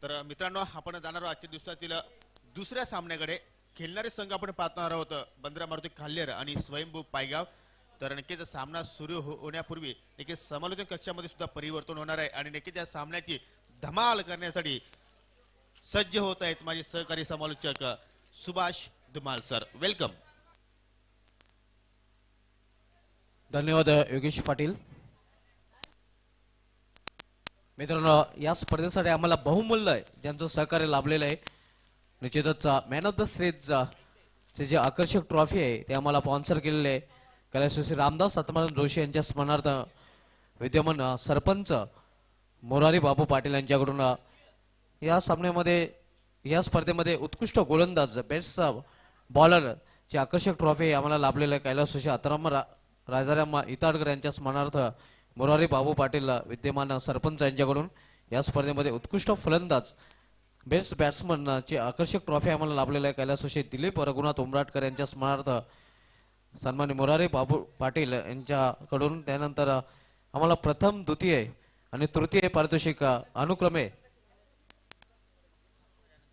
तर मित्रांनो आपण जाणार आहोत आजच्या दिवसातील दुसऱ्या सामन्याकडे. खेळणारे संघ आपण पाहणार आहोत बंदरा मारुती खाल्लेर आणि स्वयंभू पायगाव. तर नक्कीच सामना सुरू होण्यापूर्वी नक्कीच समालोचन कक्षामध्ये सुद्धा परिवर्तन होणार आहे आणि नक्कीच या सामन्याची धमाल करण्यासाठी सज्ज होत आहेत माझे सहकारी समालोचक सुभाष धुमाल सर. वेलकम. धन्यवाद योगेश पाटील. मित्रांनो, या स्पर्धेसाठी आम्हाला बहुमूल्य ज्यांचं सहकार्य लाभलेलं आहे निश्चितच मॅन ऑफ द सिरीज चे जे आकर्षक ट्रॉफी आहे ते आम्हाला स्पॉन्सर केलेले आहे कैलास श्री रामदास सत्मानंद जोशी यांच्या स्मरणार्थ विद्यमान सरपंच मोरारी बाबू पाटील यांच्याकडून या सामन्यामध्ये या स्पर्धेमध्ये उत्कृष्ट गोलंदाज बेस्ट बॉलर ची आकर्षक ट्रॉफी आम्हाला लाभलेलं आहे कैलास श्री आतराम राजाराम इताडकर यांच्या स्मरणार्थ मोरारी बाबू पाटील विद्यमान सरपंच यांच्याकडून या स्पर्धेमध्ये उत्कृष्ट फलंदाज बेस्ट बॅट्समन ची आकर्षक ट्रॉफी आम्हाला लाभलेला आहे कैलास श्री दिलीप रघुनाथ उमराटकर यांच्या स्मरणार्थ सन्मान्य मोरारी बाबू पाटील यांच्याकडून. त्यानंतर आम्हाला प्रथम द्वितीय आणि तृतीय पारितोषिक अनुक्रमे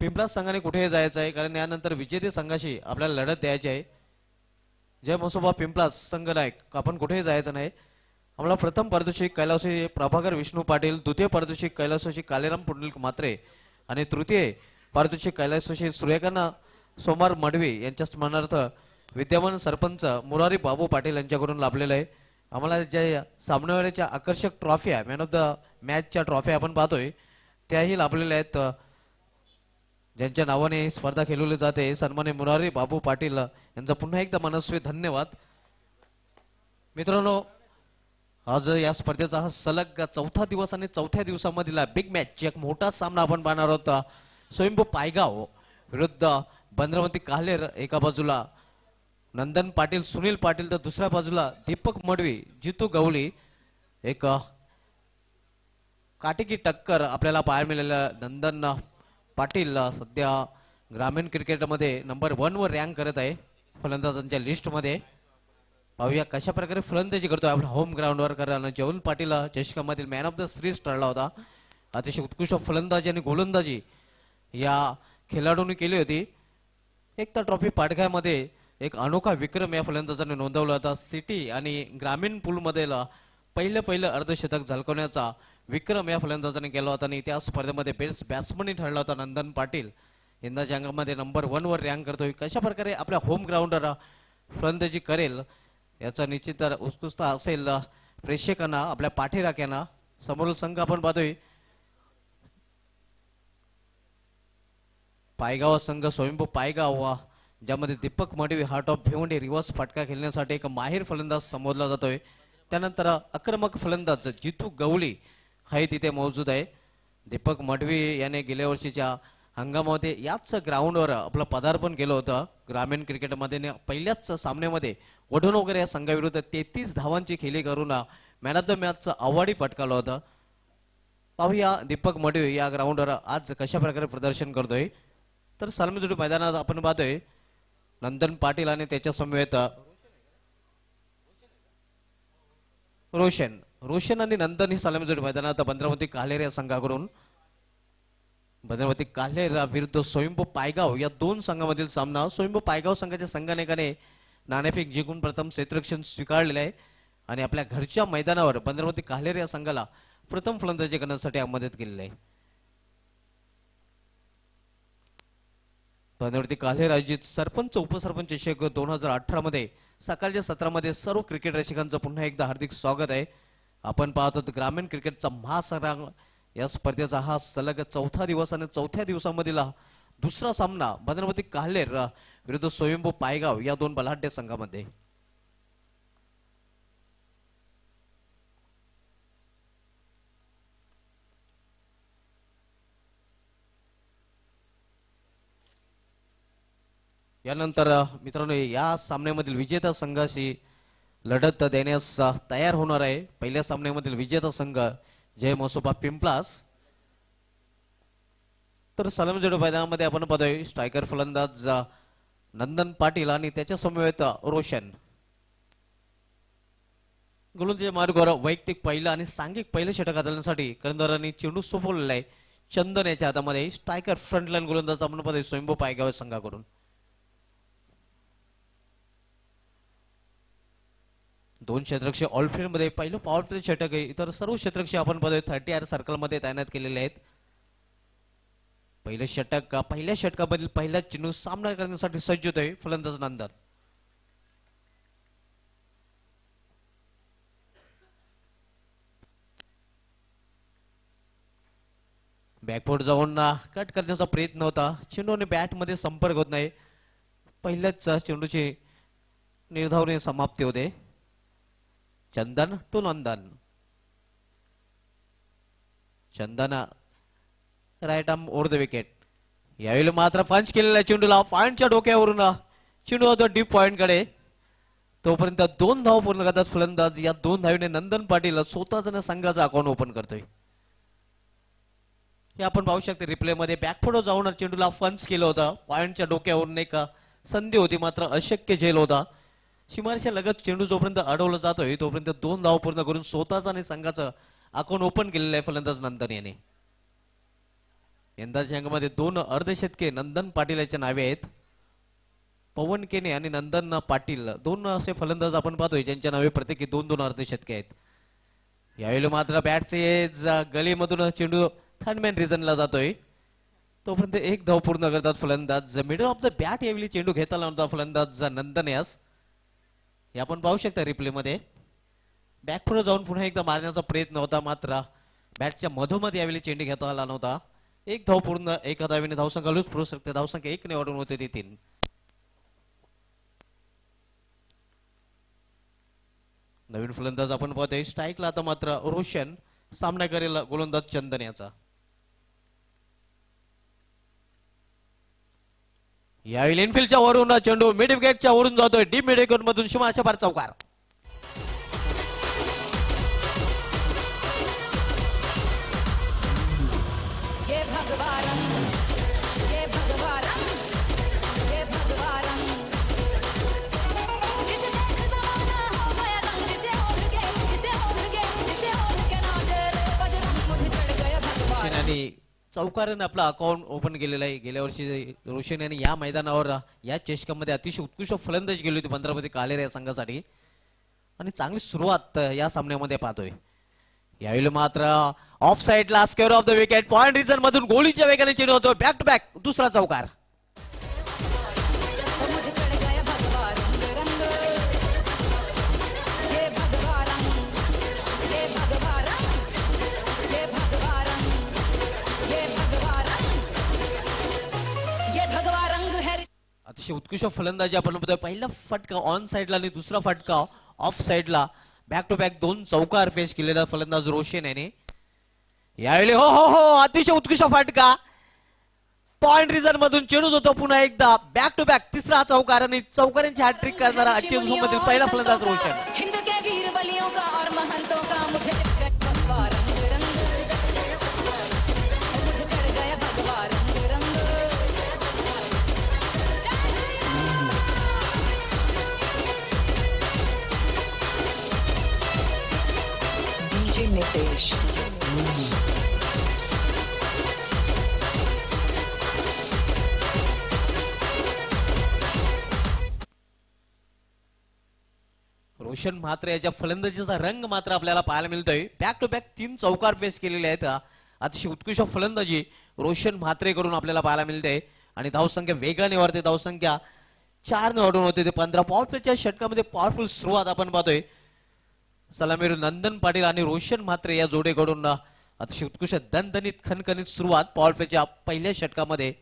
पिंपळा संघाने कुठेही जायचं आहे कारण यानंतर विजेते संघाशी आपल्याला लढत द्यायची आहे. जय मसोबा पिंपळा संघ नायक आपण कुठेही जायचं नाही. आम्हाला प्रथम पारितोषिक कैलासवासी प्रभाकर विष्णू पाटील, द्वितीय पारितोषिक कैलासवासी कालेराम पुंडलिक म्हात्रे आणि तृतीय पारितोषिक कैलासवासी सूर्यकांत सोमार मडवी यांच्या स्मरणार्थ विद्यमान सरपंच मोरारी बाबू पाटील यांच्याकडून लाभलेलं आहे. आम्हाला ज्या सामन्यावरच्या आकर्षक ट्रॉफी मॅन ऑफ द मॅचच्या ट्रॉफी आपण पाहतोय त्याही लाभलेल्या आहेत. ज्यांच्या नावाने ही स्पर्धा खेळवली जाते सन्मान्य मोरारी बाबू पाटील यांचा पुन्हा एकदा मनस्वी धन्यवाद. मित्रांनो, आज या स्पर्धेचा हा सलग चौथा दिवस आणि चौथ्या दिवसामधील बिग मॅच एक मोठा सामना आपण पाहणार आहोत. स्वयंभू पायगाव विरुद्ध बंद्रावती काल्हेर एका बाजूला नंदन पाटील सुनील पाटील तर दुसऱ्या बाजूला दीपक मडवी जितू गवली. एक काटेकी टक्कर आपल्याला पाहायला मिळालेला. नंदन पाटील सध्या ग्रामीण क्रिकेटमध्ये नंबर 1 वर रँक करत आहे फलंदाजांच्या लिस्टमध्ये. पाहूया कशा प्रकारे फलंदाजी करतोय आपल्या होम ग्राउंडवर. कारण जवन पाटील चषकामधील मॅन ऑफ द सिरीज ठरला होता. अतिशय उत्कृष्ट फलंदाजी आणि गोलंदाजी या खेळाडूंनी केली होती. एक तर ट्रॉफी पाडघ्यामध्ये एक अनोखा विक्रम या फलंदाजाने नोंदवला होता. सिटी आणि ग्रामीण पूलमध्ये पहिलं अर्धशतक झळकवण्याचा विक्रम या फलंदाजाने केला होता आणि त्या स्पर्धेमध्ये बेस्ट बॅट्समन ठरला होता नंदन पाटील. यंदाच्या अंगामध्ये नंबर 1 वर रँक करतोय. कशा प्रकारे आपल्या होम ग्राउंडवर फलंदाजी करेल याचा निश्चित उत्सुकता असेल प्रेक्षकांना आपल्या पाठीराख्यांना. समोरील संघ आपण पाहतोय पायगाव संघ स्वयंभू पायगाव ज्यामध्ये Deepak Madavi heart of Bhiwandi reverse फटका खेळण्यासाठी एक माहिर फलंदाज समोरला जातोय. त्यानंतर आक्रमक फलंदाज जितू गवली हाही तिथे मौजूद आहे. दीपक मडवी याने गेल्या वर्षीच्या हंगामामध्ये याच ग्राउंडवर आपलं पदार्पण केलं होतं ग्रामीण क्रिकेटमध्ये. पहिल्याच सामन्यामध्ये वडोनगर या संघाविरुद्ध 33 धावांची खेळी करून मॅन ऑफ द मॅचचं अवॉर्डही पटकावलं होतं. पाहूया दीपक मडवी या ग्राउंडवर आज कशा प्रकारे प्रदर्शन करतोय. तर सालमीजोडी मैदानात आपण पाहतोय नंदन पाटील आणि त्याच्या समवेत रोशन आणि नंदन ही सालमीजोडी मैदानात बंद्रावती काल्हेर या संघाकडून. बंद्रावती काल्हेर विरुद्ध स्वयंभू पायगाव या दोन संघामधील सामना. स्वयंभू पायगाव संघाच्या संघानेकाने नाणेफेक जिंकून प्रथम क्षेत्ररक्षण स्वीकारलेले आहे आणि आपल्या घरच्या मैदानावर बंद्रावती काल्हेर या संघाला प्रथम फलंदाजी करण्यासाठी मदत केलेली आहे. बंद्रावती काल्हेर आयोजित सरपंच उपसरपंच चषक 2018 मध्ये सकाळच्या सत्रामध्ये सर्व क्रिकेट रसिकांचं पुन्हा एकदा हार्दिक स्वागत आहे. आपण पाहतो ग्रामीण क्रिकेटचा महासंग्राम या स्पर्धेचा हा सलग चौथा दिवस आणि चौथ्या दिवसामधील दुसरा सामना बंद्रावती काल्हेर विरुद्ध स्वयंभू पायगाव या दोन बलाढ्य संघामध्ये. यानंतर मित्रांनो या सामन्यामधील विजेता संघाशी लढत देण्यास तयार होणार आहे. पहिल्या सामन्यामधील विजेता संघ जय मसोबा पिंपलास. तर सलामीजोडी मैदानामध्ये आपण पाहतोय स्ट्रायकर फलंदाज नंदन पाटील आणि त्याच्या समवेत रोशन. गोलंदाजी मार्गावर वैयक्तिक पहिलं आणि सांघिक पहिलं षटक हाताळण्यासाठी करंदरांनी चेंडू सोपवलेला आहे. चंदन याच्या हातामध्ये. स्ट्रायकर फ्रंटलाईन गोलंदाज आपण पाहतोय स्वयंभू पायगाव संघाकडून. दोन क्षेत्ररक्षक ऑलफिल्ड मध्ये पहिलं पॉवर प्ले षटक आहे. इतर सर्व क्षेत्ररक्षक आपण पाहतोय 30 सर्कल मध्ये तैनात केलेले आहेत. पहिलं षटक पहिल्या षटकामधील पहिला चेंडू सामना करण्यासाठी सज्ज होतोय फलंदाज नंदन. बॅकफूट जाऊन कट करण्याचा प्रयत्न होता. चेंडू आणि बॅट मध्ये संपर्क होत नाही. पहिल्याच चेंडूची निर्धावने समाप्ती होते. Chandan to Nandan. Chandan right arm over the wicket. यावेळी मात्र पंच केलेल्या चेंडूला पॉइंटच्या डोक्यावरून चेंडू होतो डीप पॉइंट कडे. तोपर्यंत 2 धाव पूर्ण करतात फलंदाज. या 2 धावीने नंदन पाटील स्वतःच संघाचं अकाउंट ओपन करतोय. हे आपण पाहू शकतो रिप्ले मध्ये. बॅकफूट जाऊन चेंडूला पंच केलं होतं. पॉइंटच्या डोक्यावरून एक संधी होती मात्र अशक्य झेल होता. सीमारेषा लगत चेंडू जोपर्यंत अडवला जातोय तोपर्यंत 2 धाव पूर्ण करून स्वतःच आणि संघाचं अकाउंट ओपन केलेलं आहे फलंदाज नंदन याने. यंदाच्या अंगामध्ये 2 अर्धशतके नंदन पाटील याच्या नावे आहेत. पवन केने आणि नंदन पाटील 2 असे फलंदाज आपण पाहतोय ज्यांच्या नावे प्रत्येकी 2-2 अर्धशतके आहेत. यावेळी मात्र बॅटचे गलीमधून चेंडू थर्डमॅन रिजनला जातोय. तोपर्यंत 1 धाव पूर्ण करतात फलंदाज. मिडल ऑफ द बॅट यावेळी चेंडू घेता लावता फलंदाज नंदन यास. हे आपण पाहू शकता रिप्ले मध्ये. बॅकफूट जाऊन पुन्हा एकदा मारण्याचा प्रयत्न होता मात्र बॅटच्या मधोमध यावेळी चेंडू घेता आला नव्हता. 1 धाव पूर्ण. एका धावीने धावसंख्या लूज पडू शकते. धावसंख्या 1 ने वाढून होते ती 3. नवीन फलंदाज आपण पाहतोय. स्ट्राईकला आता मात्र रोशन. सामना करेल गोलंदाज चंदन याचा. यावेळी इनफिल्डच्या वरून चेंडू मिड विकेटच्या वरून जातोय. डीप मिड विकेट मधून शिमा अशा पार चौकार. आणि चौकाराने आपलं अकाउंट ओपन केलेलं आहे. गेल्या वर्षी रोशन यांनी या मैदानावर या चषकामध्ये अतिशय उत्कृष्ट फलंदाजी केली होती 15 मध्ये कालेर या संघासाठी आणि चांगली सुरुवात या सामन्यामध्ये पाहतोय. यावेळी मात्र ऑफ साइडला square of the wicket point region मधून गोळीच्या वेगाने चेंडू होतो. बॅक टू बॅक दुसरा चौकार. अतिशय उत्कृष्ट फलंदाजी आपण बघतोय. पहिला फटका ऑन साइडला आणि दुसरा फटका ऑफ साइडला. बॅक टू बॅक 2 चौकार फेस केलेला फलंदाज रोशन याने. यावेळी हो हो हो अतिशय उत्कृष्ट फटका पॉइंट रिजन मधून चेंडू होतो पुन्हा एकदा. बॅक टू बॅक तिसरा चौकार आणि चौकारांची हॅट्रिक करणारा आजच्या दिवसामधील पहिला फलंदाज रोशन. नितेश रोशन मात्र याच्या फलंदाजीचा रंग मात्र आपल्याला पाहायला मिळतोय. बॅक टू बॅक 3 चौकार फेस केलेले आहेत. अतिशय उत्कृष्ट फलंदाजी रोशन म्हात्रे करून आपल्याला पाहायला मिळते आणि धावसंख्या वेगाने वाढते. धावसंख्या 4 ने वाढून होते ते 15. पॉवर प्लेच्या षटकामध्ये पॉवरफुल सुरुवात आपण पाहतोय. सलामीर नंदन पाटील आणि रोशन म्हात्रे या जोडीकडून अतिशय उत्कृष्ट दणदणीत खणखणीत सुरुवात पॉवर प्लेच्या पहिल्या षटकामध्ये.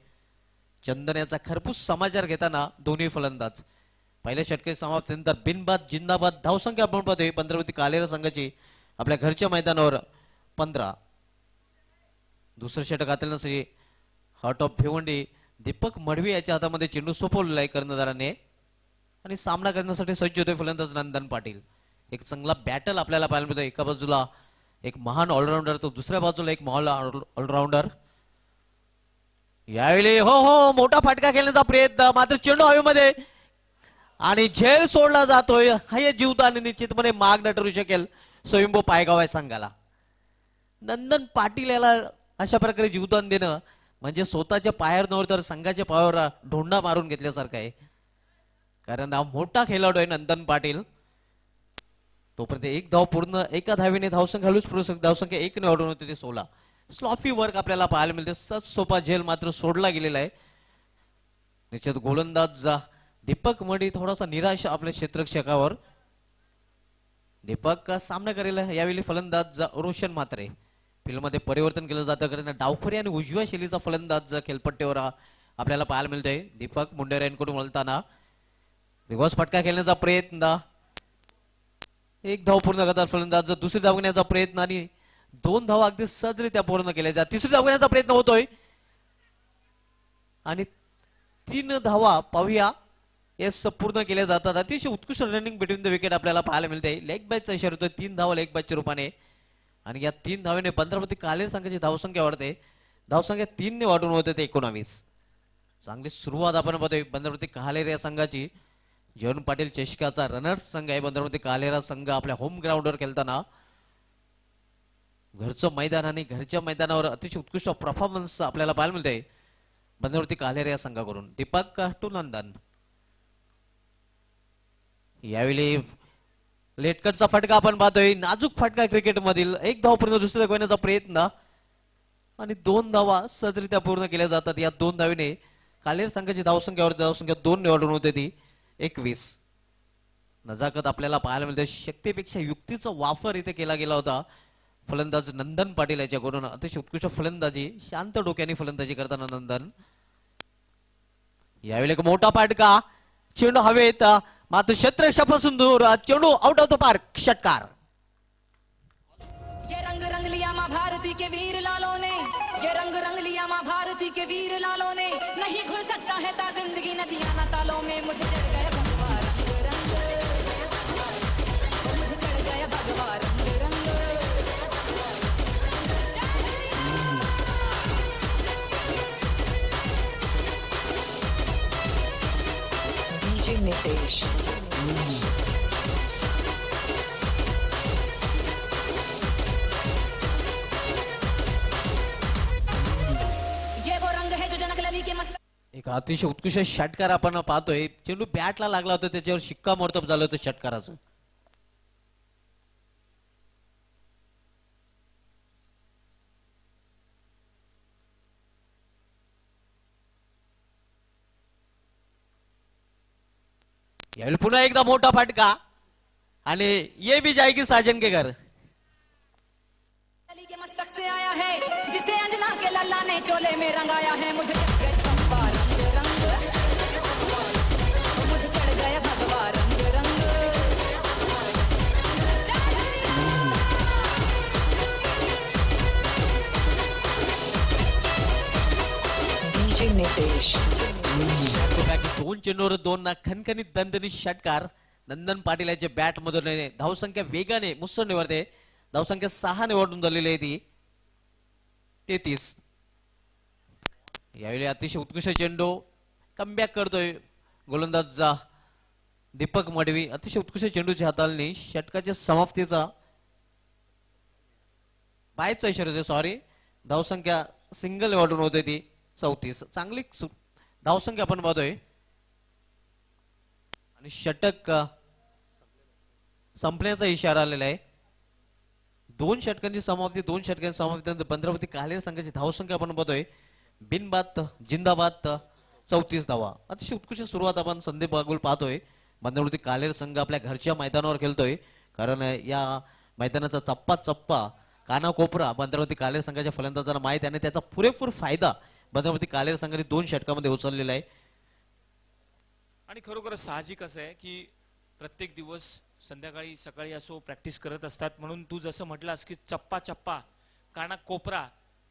चंदन याचा खरपूस समाचार घेताना दोन्ही फलंदाज. पहिल्या षटके समाप्तीनंतर बिनबाद जिंदाबाद धावसंख्या आपण पाहतोय 15 वरती कालेर संघाची आपल्या घरच्या मैदानावर 15. दुसरं षटकातील नसरी हार्ट ऑफ भिवंडी दीपक मडवी याच्या हातामध्ये चेंडू सोपवलेला आहे कर्णधाराने आणि सामना करण्यासाठी सज्ज होते फलंदाज नंदन पाटील. एक चांगला बॅटल आपल्याला पाहायला मिळतो. एका बाजूला एक महान ऑलराऊंडर तर दुसऱ्या बाजूला एक महान ऑलराऊंडर. यावेळी हो हो मोठा फटका खेळण्याचा प्रयत्न मात्र चेंडू हवेमध्ये आणि झेल सोडला जातोय. हा जीवदान निश्चितपणे माग न ठरू शकेल स्वयंभू पायगाव आहे संघाला. नंदन पाटील याला अशा प्रकारे जीवदान देणं म्हणजे स्वतःच्या पायावर नव्हे तर संघाच्या पायावर ढोंडा मारून घेतल्यासारखं आहे. कारण हा मोठा खेळाडू आहे नंदन पाटील. तोपर्यंत एक धाव पूर्ण एका धावेने धावसंख्या हलूच धावसंख्या 1 ने वाढून होते ते 16. स्लॉफी वर्क आपल्याला पाहायला मिळते. सच सोपा झेल मात्र सोडला गेलेला आहे. निश्चित गोलंदाज दीपक मडी थोडासा निराश आपल्या क्षेत्ररक्षकावर. दीपक सामना करेल यावेळी फलंदाज रोशन म्हात्रे. फिल्डमध्ये परिवर्तन केलं जातं कारण डावखोरी आणि उजव्या शैलीचा फलंदाज खेळपट्टीवर आपल्याला पाहायला मिळतोय. दीपक मुंडेर यांकडून वळताना रिव्हर्स फटका खेळण्याचा प्रयत्न. एक धाव पूर्ण करतात फलंदाज. दुसरी धाव घेण्याचा प्रयत्न आणि 2 धावा अगदी सहजरित्या पूर्ण केल्या जातात. तिसरी धाव घेण्याचा प्रयत्न होतोय आणि 3 धावा पाहूया येस पूर्ण केल्या जातात. अतिशय उत्कृष्ट रनिंग बिटवीन द विकेट आपल्याला पाहायला मिळते. लेग बॅचचा इशारा होतोय. 3 धावा लेग बॅचच्या रूपाने आणि या 3 धावेने बंदरावती कालेर संघाची धावसंख्या वाढते. धावसंख्या 3 ने वाढून होते ते 19. चांगली सुरुवात आपण बघतोय बंदरावती कालेर या संघाची. जयन पाटील चषकाचा रनर्स संघ आहे बंदरावती कालेरा संघ. आपल्या होम ग्राउंडवर खेळताना घरचं मैदान आणि घरच्या मैदानावर अतिशय उत्कृष्ट परफॉर्मन्स आपल्याला पाहायला मिळते बंदरावती कालेर या संघाकडून. दीपक टू नंदन. यावेळी लेटकटचा फटका आपण पाहतोय. नाजूक फटका क्रिकेट मधील. 1 धाव पूर्ण दुसऱ्या दाखवण्याचा प्रयत्न आणि 2 धावा सहजरित्या पूर्ण केल्या जातात. या 2 धावेने कालेर संघाची धावसंख्या 2 ने वाढून होते ती 21. नजाकत आपल्याला पाहायला मिळते. शक्तीपेक्षा युक्तीचा वापर इथे केला गेला होता फलंदाज नंदन पाटील याच्याकडून. अतिशय उत्कृष्ट फलंदाजी. शांत डोक्याने फलंदाजी करताना नंदन. यावेळी एक मोठा फटका. चेंडू हवेत मात्र क्षेत्ररक्षकापासून दूर. चेंडू आउट ऑफ द पार्क. षटकार. ये रंग रंग लिया माँ भारती के वीर लालों ने. ये रंग रंग लिया माँ भारती के वीर लालों ने. नहीं घुल सकता है ता जिंदगी नदियां ना तालों में. मुझे चढ़ गया भगवा रंग रंग. मुझे चढ़ गया भगवा रंग रंग. DJ Nitesh. ये वो रंग है जो जनक लली के मस्त. एक अतिशय उत्कृष्ट षटकार आपण पाहतोय. चेंडू बॅटला लागला होता त्याच्यावर शिक्कामोर्तब झालं होतं षटकाराचं. यावेळी पुन्हा एकदा मोठा फटका आणि ये भी जाएगी साजन के घर. लली के मस्तक से आया है जिसे अंजना के लल्ला ने चोले में रंगाया है. मुझे चढ़ गया भगवा रंग रंग. मुझे चढ़ गया भगवा रंग रंग. DJ Nitesh. दोन चेंडूवर 2 खणखणीत दणदणीत षटकार. नंदन पाटील याच्या बॅट मधून धावसंख्या वेगाने मुसंडीवरते. धावसंख्या 6 ने वाढून झालेली आहे ती 33. यावेळी अतिशय उत्कृष्ट चेंडू कमबॅक करतोय गोलंदाज दीपक मडवी. अतिशय उत्कृष्ट चेंडूच्या हाताळणी. षटकाच्या समाप्तीचा बायचा इशारा होते. सॉरी. धावसंख्या सिंगल वाढून होते ती 34. चांगली धावसंख्या आपण पाहतोय आणि षटक संपण्याचा इशारा आलेला आहे. 2 षटकांची समाप्ती 2 षटकांची समाप्ती बंदरावती कालेर संघाची धावसंख्या आपण पाहतोय. बिनबाद जिंदाबाद 34 धावा. अतिशय उत्कृष्ट सुरुवात आपण संदीप बागुल पाहतोय. बंदरावती कालेर संघ आपल्या घरच्या मैदानावर खेळतोय कारण या मैदानाचा चप्पा कानाकोपरा बंदरावती कालेर संघाच्या फलंदाजांना माहित आहे आणि त्याचा पुरेपूर फायदा बंदरावती कालेर संघाने 2 षटकामध्ये उचललेला आहे. आणि खरोखर साहजिक असं आहे की प्रत्येक दिवस संध्याकाळी सकाळी असो प्रॅक्टिस करत असतात. म्हणून तू जसं म्हटलास की चप्पा काना कोपरा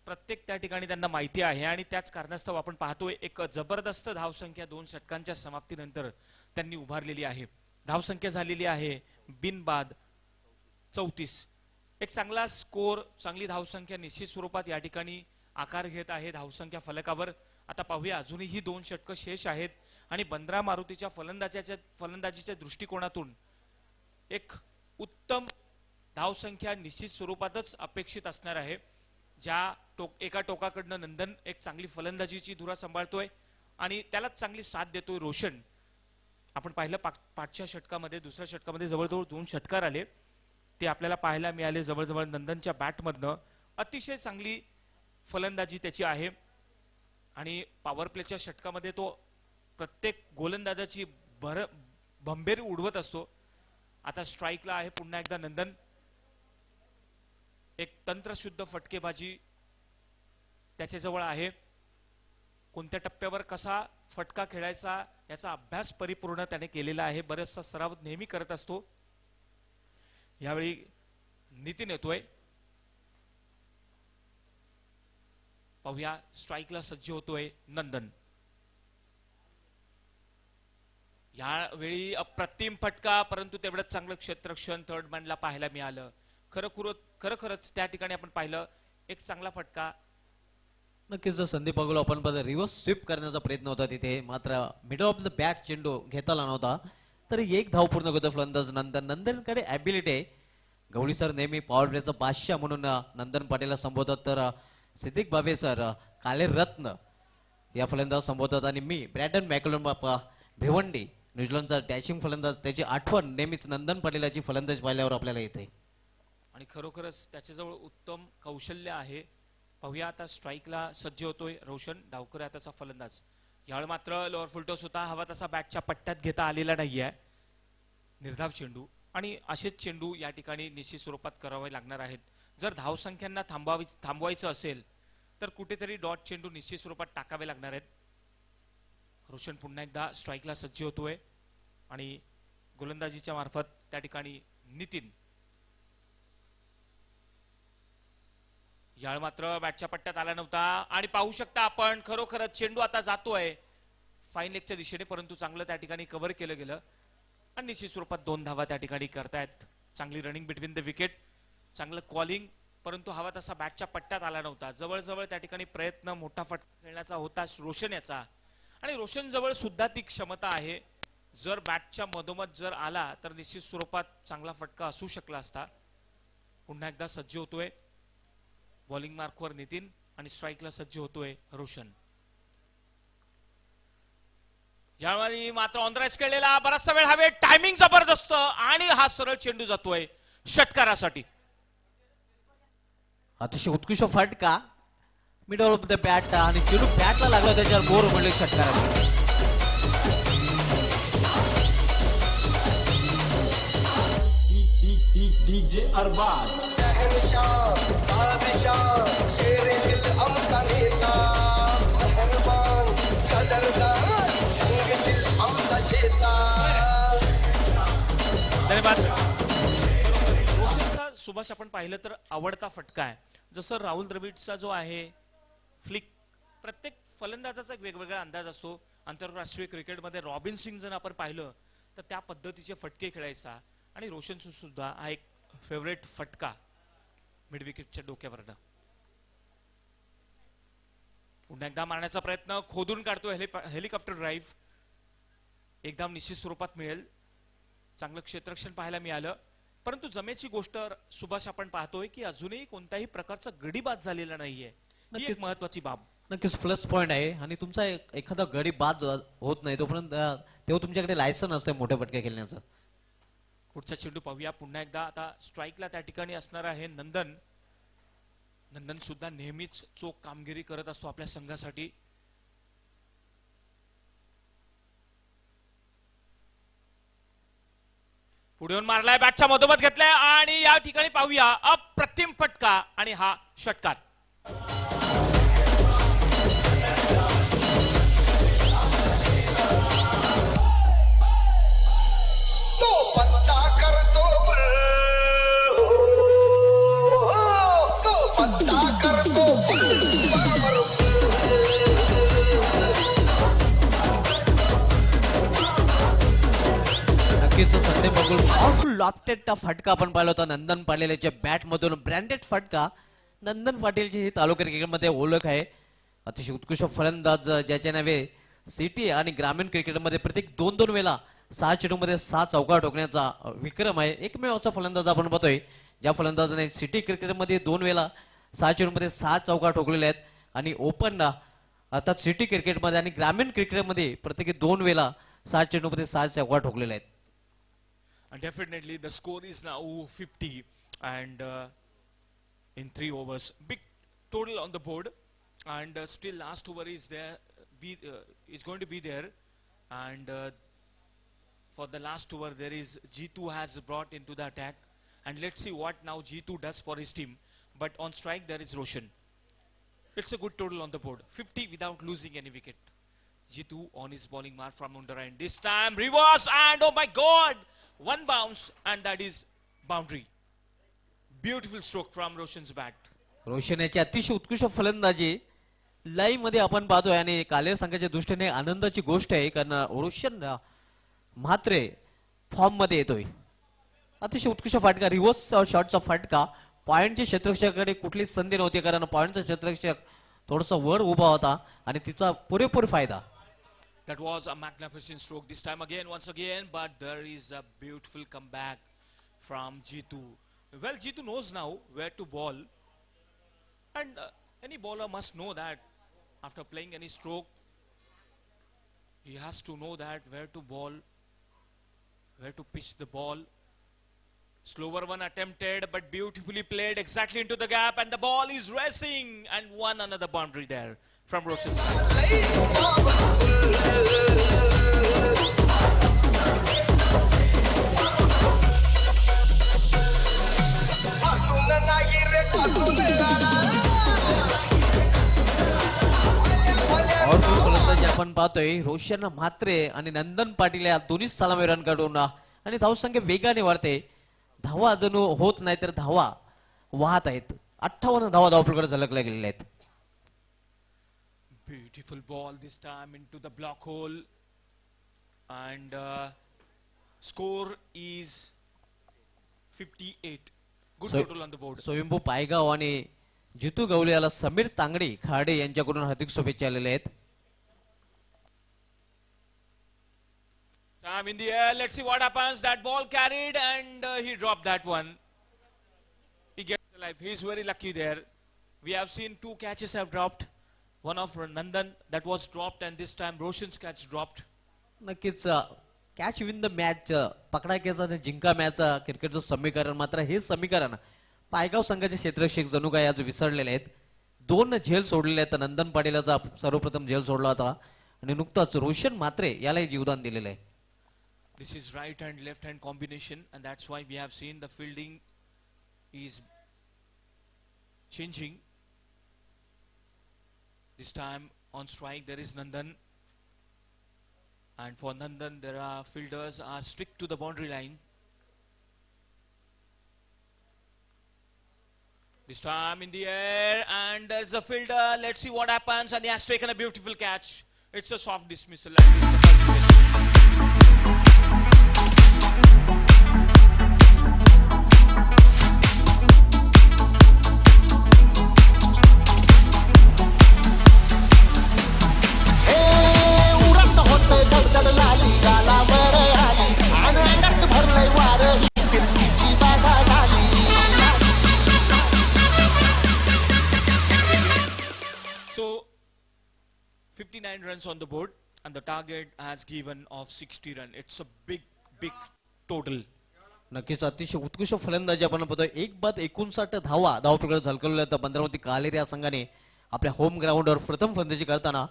प्रत्येक त्या ठिकाणी त्यांना माहिती आहे आणि त्याच कारणास्तव आपण पाहतोय एक जबरदस्त धावसंख्या 2 षटकांच्या समाप्तीनंतर त्यांनी उभारलेली आहे. धावसंख्या झालेली आहे बिनबाद 34. एक चांगला स्कोर चांगली धावसंख्या निश्चित स्वरूपात या ठिकाणी आकार घेत आहे धावसंख्या फलकावर. आता पाहूया अजूनही 2 षटकं शेष आहेत आणि बंद्रा मारुतीच्या फलंदाजीच्या दृष्टिकोनातून एक उत्तम धावसंख्या निश्चित स्वरूपातच अपेक्षित असणार आहे. ज्या एका टोकाकडनं नंदन एक चांगली फलंदाजीची धुरा सांभाळतोय आणि त्यालाच चांगली साथ देतोय रोशन. आपण पाहिलं पाचच्या षटकामध्ये दुसऱ्या षटकामध्ये जवळजवळ 2 षटकार आले, ते आपल्याला पाहायला मिळाले जवळजवळ नंदनच्या बॅटमधनं. अतिशय चांगली फलंदाजी त्याची आहे आणि पॉवर प्लेच्या षटकामध्ये तो प्रत्येक गोलंदाजाची भंभेरी उडवत असतो. आता स्ट्राईकला आहे पुन्हा एकदा नंदन. एक तंत्रशुद्ध फटकेबाजी त्याच्याजवळ आहे. कोणत्या टप्प्यावर कसा फटका खेळायचा याचा अभ्यास परिपूर्ण त्याने केलेला आहे. बरेचसा सराव नेहमी करत असतो. यावेळी नितीन येतोय. पाहूया स्ट्राईकला सज्ज होतोय नंदन. यावेळी अप्रतिम फटका, परंतु तेवढंच चांगलं क्षेत्ररक्षण थर्ड मॅनला पाहायला मिळालं. खरोखरच त्या ठिकाणी आपण पाहिलं एक चांगला फटका. नक्कीच जर संदीप अगोल आपण रिव्हर्स स्वीप करण्याचा प्रयत्न होता तिथे, मात्र मिडल ऑफ द बॅट चेंडू घेता आला नव्हता. तरी एक धाव पूर्ण करतो फलंदाज नंदन. नंदनकडे ॲबिलिटी आहे. गवळी सर नेहमी पॉवर प्लेचा बादशाह म्हणून नंदन पाटीलला संबोधतात, तर सिद्दीक बाबे सर काले रत्न या फलंदाज संबोधतात. आणि मी ब्रॅडन मॅकलम भिवंडी न्यूझीलंडचा डॅशिंग फलंदाज, त्याची आठवण नेहमीच नंदन पाटीलाची फलंदाज पाहिल्यावर आपल्याला येते. आणि खरोखरच त्याच्याजवळ उत्तम कौशल्य आहे. पाहूया आता स्ट्राईकला सज्ज होतोय रोशन. डावकर त्याचा फलंदाज. यावेळी मात्र लोअर फुलटॉस होता, हवा तसा बॅटच्या पट्ट्यात घेता आलेला नाहीये. निर्धाव चेंडू आणि असेच चेंडू या ठिकाणी निश्चित स्वरूपात करावे लागणार आहेत. जर धावसंख्यांना थांबवायचं असेल तर कुठेतरी डॉट चेंडू निश्चित स्वरूपात टाकावे लागणार आहेत. रोशन पुन्हा एकदा स्ट्राईकला सज्ज होतोय आणि गोलंदाजीच्या मार्फत त्या ठिकाणी नितीन. यावेळी मात्र बॅटच्या पट्ट्यात आला नव्हता आणि पाहू शकता आपण खरोखरच चेंडू आता जातोय फाईन लेगच्या दिशेने, परंतु चांगलं त्या ठिकाणी कव्हर केलं गेलं आणि निश्चित स्वरूपात 2 धावा त्या ठिकाणी करतायत. चांगली रनिंग बिटवीन द विकेट, चांगलं कॉलिंग, परंतु हवा तसा बॅटच्या पट्ट्यात आला नव्हता. जवळजवळ त्या ठिकाणी प्रयत्न मोठा फटका खेळण्याचा होता रोशन याचा, आणि रोशन जवळ सुद्धा ती क्षमता आहे. जर बॅटच्या मधोमध जर आला तर निश्चित स्वरूपात चांगला फटका असू शकला असता. पुन्हा एकदा सज्ज होतोय बॉलिंग मार्कवर नितीन आणि स्ट्राईकला सज्ज होतोय रोशन. यावेळी मात्र ऑनराईज केलेला बराचसा वेळ हवे, टायमिंग जबरदस्त आणि हा सरळ चेंडू जातोय षटकारासाठी. अतिशय उत्कृष्ट फटका मिडल ऑफ द बॅट आणि चेंडू बॅटला लागला, त्याच्यावर बोर म्हणले षटकारासाठी. डीजे अरबाज धन्यवाद. रोशनचा सुभाष आपण पाहिलं तर आवडता फटका आहे. जसं राहुल द्रविडचा जो आहे फ्लिक, प्रत्येक फलंदाजाचा एक वेगवेगळा अंदाज असतो. आंतरराष्ट्रीय क्रिकेटमध्ये रॉबिन सिंग जर आपण पाहिलं तर त्या पद्धतीचे फटके खेळायचा, आणि रोशन सुद्धा हा एक फेवरेट फटका मिड विकेटच्या डोक्यावरनं. पुन्हा एकदा मारण्याचा प्रयत्न, खोदून काढतो हेलिकॉप्टर ड्राईव्ह. एकदम निश्चित स्वरूपात मिळेल. चांगलं क्षेत्ररक्षण पाहायला मिळालं, परंतु जमेची गोष्ट सुभाष आपण पाहतोय की अजूनही कोणत्याही प्रकारचा गडी बाद झालेला नाहीये. ही एक महत्वाची बाब. नक्कीच प्लस पॉइंट आहे. आणि तुमचा एखादा गडी बाद होत नाही तोपर्यंत तेव्हा तुमच्याकडे लायसन असते मोठे फटके खेळण्याचं. पुढचा चेंडू पाहूया. पुन्हा एकदा आता स्ट्राईकला त्या ठिकाणी असणार आहे नंदन. नंदन सुद्धा नेहमीच चोख कामगिरी करत असतो आपल्या संघासाठी. पुढे येऊन मारलाय, बॅटच्या मधोमध घेतलाय आणि या ठिकाणी पाहूया अप्रतिम फटका आणि हा षटकार. तो पत्ता करतो तो पत्ता करतो नक्कीच संदीप बघून पॉवरफुल लॉफ्टेड फटका आपण पाहिला होता नंदन पाटीलच्या बॅट मधून. ब्रँडेड फटका. नंदन पाटीलची ही तालुका क्रिकेटमध्ये ओळख आहे. अतिशय उत्कृष्ट फलंदाज, ज्याच्या नावे सिटी आणि ग्रामीण क्रिकेटमध्ये प्रत्येक 2-2 वेळा 6 चेंडूमध्ये 6 चौकार ठोकण्याचा विक्रम आहे. एकमेव असा फलंदाज आपण पाहतोय ज्या फलंदाजाने सिटी क्रिकेटमध्ये 2 वेळा 6 चेंडूमध्ये 6 चौका ठोकलेले आहेत आणि ओपन अर्थात सिटी क्रिकेटमध्ये आणि ग्रामीण क्रिकेटमध्ये प्रत्येकी 2 वेळा 6 चेंडूमध्ये 6 चौका ठोकलेले आहेत. And definitely the score is now 50 and in 3 overs. Big total on the board and still last over is there. Is going to be there and for the last over there is G2 has brought into the attack and let's see what now G2 does for his team. But on strike there is Roshan. It's a good total on the board. 50 without losing any wicket. G2 on his bowling mark from under and this time reverse and oh my god! One bounce and that is boundary. Beautiful stroke from Roshan's bat. Roshan याची अतिशय उत्कृष्ट फलंदाजी live मध्ये आपण पाहतोय आणि कालेर संघाच्या दृष्टीने आनंदाची गोष्ट आहे कारण रोशन म्हात्रे फॉर्म मध्ये येतोय. अतिशय उत्कृष्ट फटका रिव्हर्स शॉटचा फटका पॉइंटच्या क्षेत्ररक्षकाकडे कुठलीच संधी नव्हती कारण पॉइंटचा क्षेत्ररक्षक थोडासा वर उभा होता आणि तिचा पुरेपूर फायदा. That was a magnificent stroke this time again, once again, but there is a beautiful comeback from G2. Well, G2 knows now where to bowl, and any bowler must know that after playing any stroke, he has to know that where to bowl, where to pitch the ball. Slower one attempted, but beautifully played exactly into the gap, and the ball is racing, and one another boundary there from Roshan's side. पासून नाही रे पासून powerful फलंदाजी आपण पाहतोय रोशन म्हात्रे आणि नंदन पाटील या दोन्ही सलामी रन काढून आणि धावसंख्या वेगाने वाढते. धावा जणू होत नाही तर धावा वाहत आहेत. 58 धावा धावपळीकडे झलकल्या गेलेल्या आहेत. Beautiful ball this time into the block hole and score is 58. Good total on the board. स्वयंभू पायगाव आणि जितू गवले याला समीर तांगडी खाडे यांच्याकडून हार्दिक शुभेच्छा आलेल्या आहेत. Time in the air. Let's see what happens. That ball carried and he dropped that one. He gets alive. He's very lucky there. We have seen 2 catches have dropped. One of Nandan that was dropped and this time Roshan's catch dropped. नक्कीच catch win the match पकडा catch आणि जिंका match क्रिकेटचं समीकरण मात्र हे समीकरण पायगाव संघाचे क्षेत्ररक्षक जणू काय आज विसरलेले आहेत. 2 झेल सोडलेले आहेत. नंदन पाटीलचा सर्वप्रथम झेल सोडला होता आणि नुकताच रोशन म्हात्रे यालाही जीवदान दिलेलं आहे. This is right and left hand combination and that's why we have seen the fielding is changing. This time on strike there is Nandan and for Nandan there are fielders are strict to the boundary line. This time in the air and there's a fielder. Let's see what happens and he has taken a beautiful catch. It's a soft dismissal. उरत होते धडधड लाली गालावर आली आणि अंगात भरलंय वार ही फिरतीची बाधा झाली. So 59 runs on the board and the target has given of 60 run. It's a big total. नक्कीच अतिशय उत्कृष्ट फलंदाजी आपण पाहतोय. 1 धावा धावपळीकडे झलकवल्या तर पंधरावती कालेर या संघाने आपल्या होम ग्राउंडवर प्रथम फलंदाजी करताना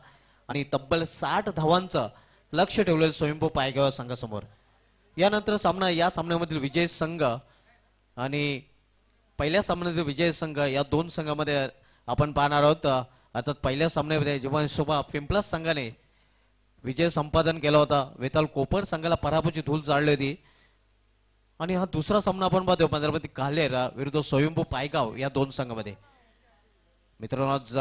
आणि तब्बल 60 धावांचं लक्ष ठेवलेलं स्वयंभू पायगाव संघासमोर. यानंतर या सामन्यामधील विजय संघ आणि पहिल्या सामन्यातील विजय संघ या 2 संघामध्ये आपण पाहणार आहोत. अर्थात पहिल्या सामन्यामध्ये जेव्हा शोभा पिंपलास संघाने विजय संपादन केला होता वेताल कोपर संघाला पराभूची धूल चालली होती आणि हा दुसरा सामना आपण पाहतोय पंधरावती कालेर विरुद्ध स्वयंभू पायगाव या 2 संघामध्ये. मित्रांनो आज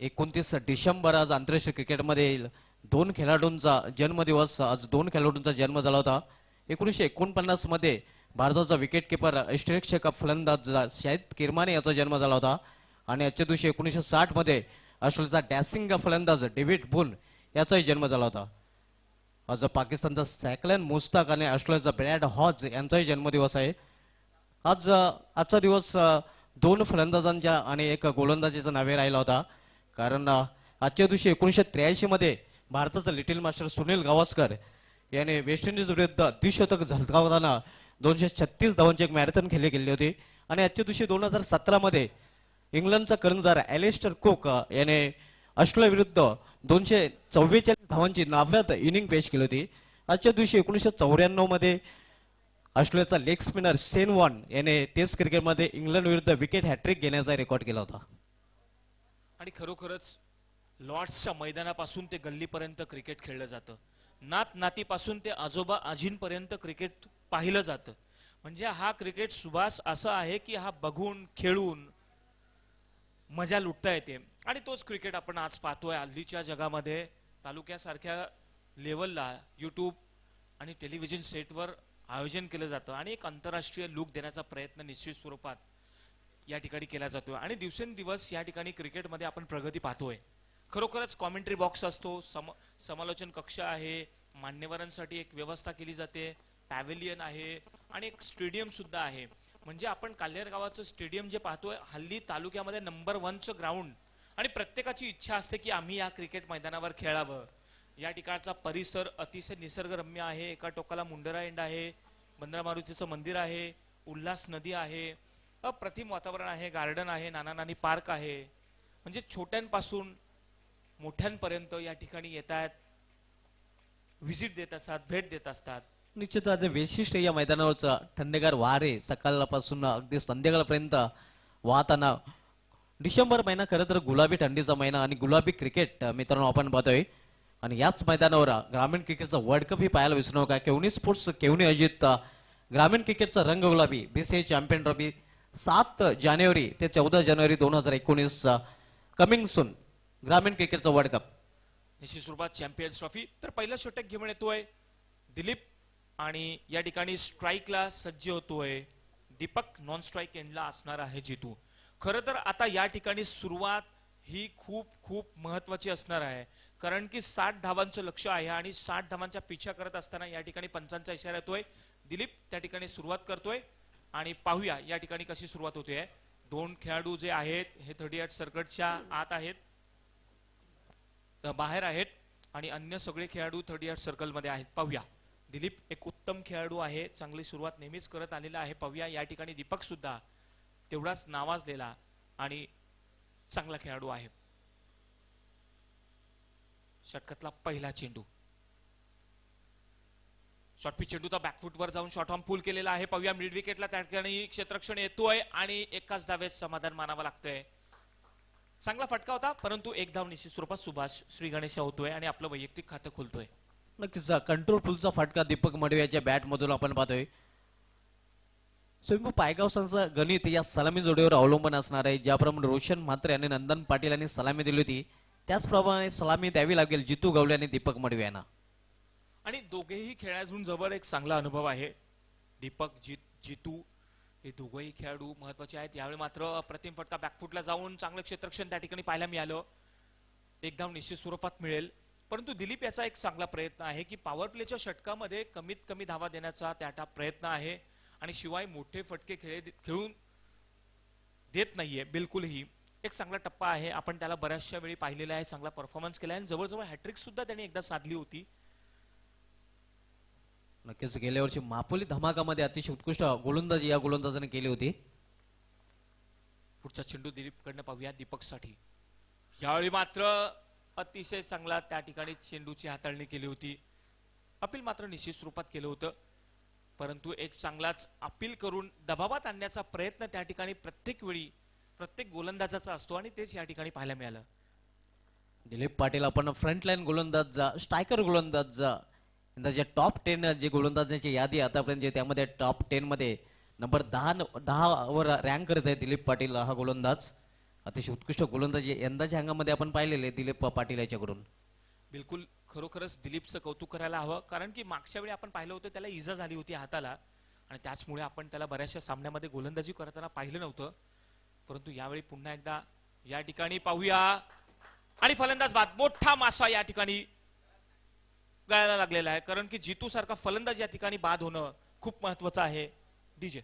29 डिसेंबर आज आंतरराष्ट्रीय क्रिकेटमध्ये 2 खेळाडूंचा जन्मदिवस. आज 2 खेळाडूंचा जन्म झाला होता. 1949 मध्ये भारताचा विकेट किपर यष्टिरक्षक फलंदाज शाहिद किरमाने याचा जन्म झाला होता आणि आजच्या दिवशी 1960 मध्ये ऑस्ट्रेलियाचा डॅसिंग फलंदाज डेव्हिड बुन याचाही जन्म झाला होता. आज पाकिस्तानचा सॅकलन मुस्ताक आणि ऑस्ट्रेलियाचा ब्रॅड हॉज यांचाही जन्मदिवस आहे. आजचा दिवस 2 फलंदाजांच्या आणि 1 गोलंदाजीचा नावे राहिला होता. कारण आजच्या दिवशी 1983 मध्ये भारताचा लिटिल मास्टर सुनील गावस्कर याने वेस्ट इंडिज विरुद्ध द्विशतक झळकावताना 236 धावांची एक मॅरेथॉन खेळली गेली होती. आणि आजच्या दिवशी 2017 मध्ये इंग्लंडचा कर्णधार ॲलिस्टर कुक याने ऑस्ट्रेलिया विरुद्ध 244 धावांची नाबाद इनिंग पेश केली होती. आजच्या दिवशी 1994 मध्ये ऑस्ट्रेलियाचा लेग स्पिनर शेन वॉर्न याने टेस्ट क्रिकेटमध्ये इंग्लंड विरुद्ध विकेट हॅट्रिक घेण्याचा रेकॉर्ड केला होता. आणि खरोखरच लॉर्ड्सच्या मैदानापासून ते गल्लीपर्यंत क्रिकेट खेळलं जातं. नात नातीपासून ते आजोबा आजींपर्यंत क्रिकेट पाहिलं जातं. म्हणजे हा क्रिकेट सुभाष असा आहे की हा बघून खेळून मजा लुटता येते. आणि तोच क्रिकेट आपण आज पाहतोय. हल्लीच्या जगामध्ये तालुक्यासारख्या लेवलला यूट्यूब आणि टेलिव्हिजन सेटवर आयोजन केलं जातं आणि एक आंतरराष्ट्रीय लूक देण्याचा प्रयत्न निश्चित स्वरूपात या ठिकाणी केला जातोय. आणि दिवसेंदिवस या ठिकाणी क्रिकेटमध्ये आपण प्रगती पाहतोय. खरोखरच कॉमेंट्री बॉक्स असतो, समालोचन कक्ष आहे, मान्यवरांसाठी एक व्यवस्था केली जाते, पॅव्हेलियन आहे आणि एक स्टेडियम सुद्धा आहे. म्हणजे आपण काल्हेर गावाचं स्टेडियम जे पाहतोय, हल्ली तालुक्यामध्ये नंबर 1चं ग्राउंड. आणि प्रत्येकाची इच्छा असते की आम्ही या क्रिकेट मैदानावर खेळावं. या ठिकाणचा परिसर अतिशय निसर्गरम्य आहे. एका टोकाला मुंडरा एंड आहे, बंद्रा मारुतीचं मंदिर आहे, उल्हास नदी आहे, अप्रतिम वातावरण आहे, गार्डन आहे, नाना नानी पार्क आहे. म्हणजे छोट्यांपासून मोठ्यांपर्यंत या ठिकाणी येत आहेत, व्हिजिट देत असतात, भेट देत असतात. निश्चित आज वैशिष्ट्य या मैदानावरचं थंडेगार वारे सकाळपासून अगदी संध्याकाळपर्यंत वाहताना. डिसेंबर महिना खरं तर गुलाबी थंडीचा महिना आणि गुलाबी क्रिकेट मित्रांनो आपण पाहतोय. आणि याच मैदानावर ग्रामीण क्रिकेटचा वर्ल्ड कप ही पाहायला विसरू नका. केवनी स्पोर्ट्स केवनी आयोजित ग्रामीण क्रिकेटचा रंग गुलाबी BCI चॅम्पियन ट्रॉफी 7 जानेवारी ते 14 जानेवारी 2019 कमिंग सून ग्रामीण क्रिकेटचा वर्ल्ड कप. निश्चित स्वरूपात चॅम्पियन्स ट्रॉफी. तर पहिलं षटक घेऊन येतोय दिलीप आणि या ठिकाणी स्ट्राईकला सज्ज होतोय दीपक. नॉन स्ट्राईक एंडला असणार आहे जितू. खरं तर आता या ठिकाणी सुरुवात ही खूप खूप महत्वाची असणार आहे. कारण की 60 धावांचं लक्ष आहे आणि 60 धावांचा पिछा करत असताना या ठिकाणी पंचांचा इशारा येतोय. दिलीप त्या ठिकाणी सुरुवात करतोय आणि पाहूया या ठिकाणी कशी सुरुवात होते. 2 खेळाडू जे आहेत हे 38 सर्कटच्या आत आहेत, बाहेर आहेत आणि अन्य सगळे खेळाडू 38 सर्कल मध्ये आहेत. पाहूया. दिलीप एक उत्तम खेळाडू आहे, चांगली सुरुवात नेहमीच करत आलेला आहे. पाहूया या ठिकाणी दीपक सुद्धा तेवढाच नावाजलेला आणि चांगला खेळाडू आहे. षटकातला पहिला चेंडू, शॉर्ट पिच चेंडूचा बॅकफुटवर जाऊन शॉर्ट आर्म पुल केलेला आहे. पाहूया मिड विकेटला त्या ठिकाणी क्षेत्ररक्षण येतोय आणि एकाच धावेत समाधान मानावं लागतंय. चांगला फटका होता परंतु एक धाव निश्चित स्वरूपात सुभाष श्री गणेशा होतोय आणि आपलं वैयक्तिक खातं खोलतोय. नक्कीच कंट्रोल पुलचा फटका दीपक मडव्याच्या बॅट मधून आपण पाहतोय. स्वयंभू पायगावसांचं गणित या सलामी जोडीवर अवलंबून असणार आहे. ज्याप्रमाणे रोशन म्हात्रे आणि नंदन पाटील यांनी सलामी दिली होती त्याचप्रमाणे सलामी द्यावी लागेल जितू गवळे आणि दीपक मडवी यांना. आणि दोघेही खेळाडूंजवळ एक चांगला अनुभव आहे. दीपक जितू हे दोघेही खेळाडू महत्वाचे आहेत. यावेळी मात्र अप्रतिम फटका बॅकफुटला जाऊन चांगलं क्षेत्ररक्षण त्या ठिकाणी पाहायला मिळालं. एक धाव निश्चित स्वरूपात मिळेल. परंतु दिलीप याचा एक चांगला प्रयत्न आहे की पॉवर प्लेच्या षटकामध्ये कमीत कमी धावा देण्याचा त्याचा प्रयत्न आहे आणि शिवाय मोठे फटके खेळून देत नाहीये बिलकुलही. एक चांगला टप्पा आहे. आपण त्याला बऱ्याचशा वेळी पाहिलेला आहे, चांगला परफॉर्मन्स केला आहे आणि जवळजवळ हॅट्रिक सुद्धा त्याने एकदा साधली होती. नक्कीच गेल्या वर्षी मापोली धमाकामध्ये अतिशय उत्कृष्ट गोलंदाजी या गोलंदाजाने केली होती. पुढचा चेंडू दिलीप कडनं पाहूया दीपकसाठी. यावेळी मात्र अतिशय चांगला त्या ठिकाणी चेंडूची हाताळणी केली होती. अपील मात्र निश्चित स्वरूपात केलं होतं परंतु एक चांगलाच अपील करून दबावात आणण्याचा प्रयत्न त्या ठिकाणी प्रत्येक वेळी प्रत्येक गोलंदाजाचा असतो आणि तेच या ठिकाणी पाहायला मिळालं. दिलीप पाटील आपण फ्रंटलाईन गोलंदाज स्ट्रायकर गोलंदाज यंदाच्या टॉप 10 जे गोलंदाजांची यादी आतापर्यंत त्यामध्ये टॉप 10 मध्ये नंबर 10 वर रँक करत आहे दिलीप पाटील हा गोलंदाज. अतिशय उत्कृष्ट गोलंदाजी यंदाच्या हंगामध्ये आपण पाहिलेले दिलीप पाटील याच्याकडून. बिलकुल खरोखरच दिलीपचं कौतुक करायला हवं कारण की मागच्या वेळी आपण पाहिलं होतं त्याला इजा झाली होती हाताला आणि त्याचमुळे आपण त्याला बऱ्याचशा सामन्यामध्ये गोलंदाजी करताना पाहिलं नव्हतं. परंतु यावेळी पुन्हा एकदा या ठिकाणी पाहूया आणि फलंदाज बाद. मोठा मासा या ठिकाणी गायला लागलेला आहे कारण की जितू सारखा फलंदाज या ठिकाणी बाद होणं खूप महत्वाचं आहे. DJ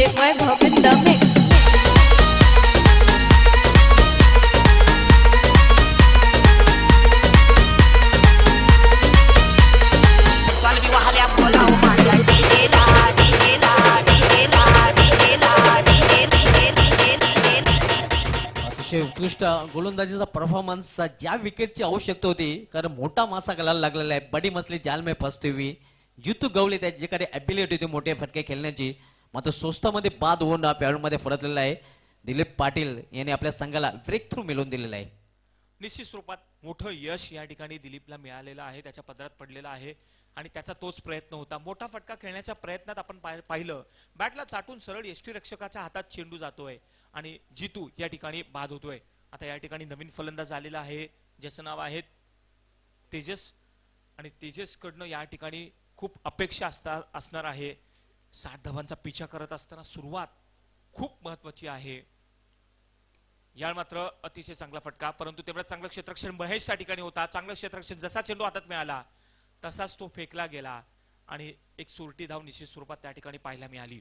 DJ Vaibhav in the mix. अतिशय उत्कृष्ट गोलंदाजीचा परफॉर्मन्स ज्या विकेटची आवश्यकता होती कारण मोठा मासा घालायला लागलेला आहे. बडी मसली जाल में फसते हुई जितू गवळी त्याची काही ॲबिलिटी होती मोठे फटके खेळण्याची मात्र स्वस्तामध्ये बाद होऊन पॅडमध्ये परतलेला आहे. दिलीप पाटील यांनी आपल्या संघाला ब्रेक थ्रू मिळवून दिलेला आहे. निश्चित स्वरूपात मोठं यश या ठिकाणी दिलीपला मिळालेलं आहे, त्याच्या पदरात पडलेला आहे आणि त्याचा तोच प्रयत्न होता. मोठा फटका खेळण्याच्या प्रयत्नात आपण पाहिलं बॅटला चाटून सरळ यष्टीरक्षकाच्या हातात चेंडू जातोय आणि जितू या ठिकाणी बाद होतोय. आता या ठिकाणी नवीन फलंदाज आलेला आहे ज्याचं नाव आहे तेजस आणि तेजस कडनं या ठिकाणी खूप अपेक्षा असणार आहे. 60 धावांचा पिछा करत असताना सुरुवात खूप महत्वाची आहे. यावेळी मात्र अतिशय चांगला फटका परंतु तेवढा चांगलं क्षेत्ररक्षण महेश त्या ठिकाणी होता. चांगलं क्षेत्ररक्षण जसा चेंडू हातात मिळाला तसाच तो फेकला गेला आणि एक सुरटी धाव निश्चित स्वरूपात त्या ठिकाणी पाहायला मिळाली.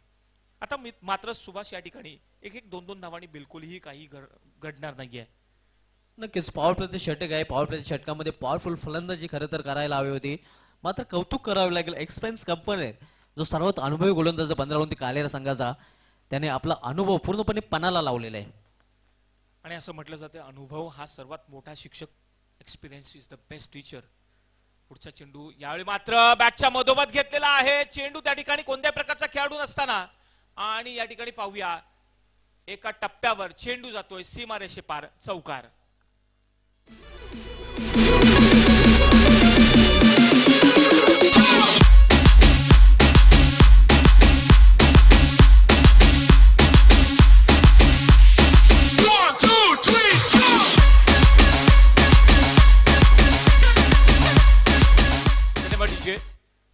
आता मात्र सुभाष या ठिकाणी एक 2 धावांनी बिलकुलही काही घडणार नाहीये. नक्कीच पॉवर प्लेचे षटक आहे. पॉवर प्लेच्या षटकामध्ये पॉवरफुल फलंदाजी खरं तर करायला हवी होती. मात्र कौतुक करावे लागेल एक्सपिरियन्स कंपनी जो सर्वात अनुभवी गोलंदाज 15 कालेर संघाचा त्याने आपला अनुभव पूर्णपणे पणाला लावलेला आहे. आणि असं म्हटलं जातं अनुभव हा सर्वात मोठा शिक्षक. Experience is the best teacher. पुढचा चेंडू यावेळी मात्र बॅटच्या मधोमध घेतलेला आहे. चेंडू त्या ठिकाणी कोणत्या प्रकारचा खेळाडू नसताना आणि या ठिकाणी पाहूया एका टप्प्यावर चेंडू जातोय सीमारेषे पार चौकार.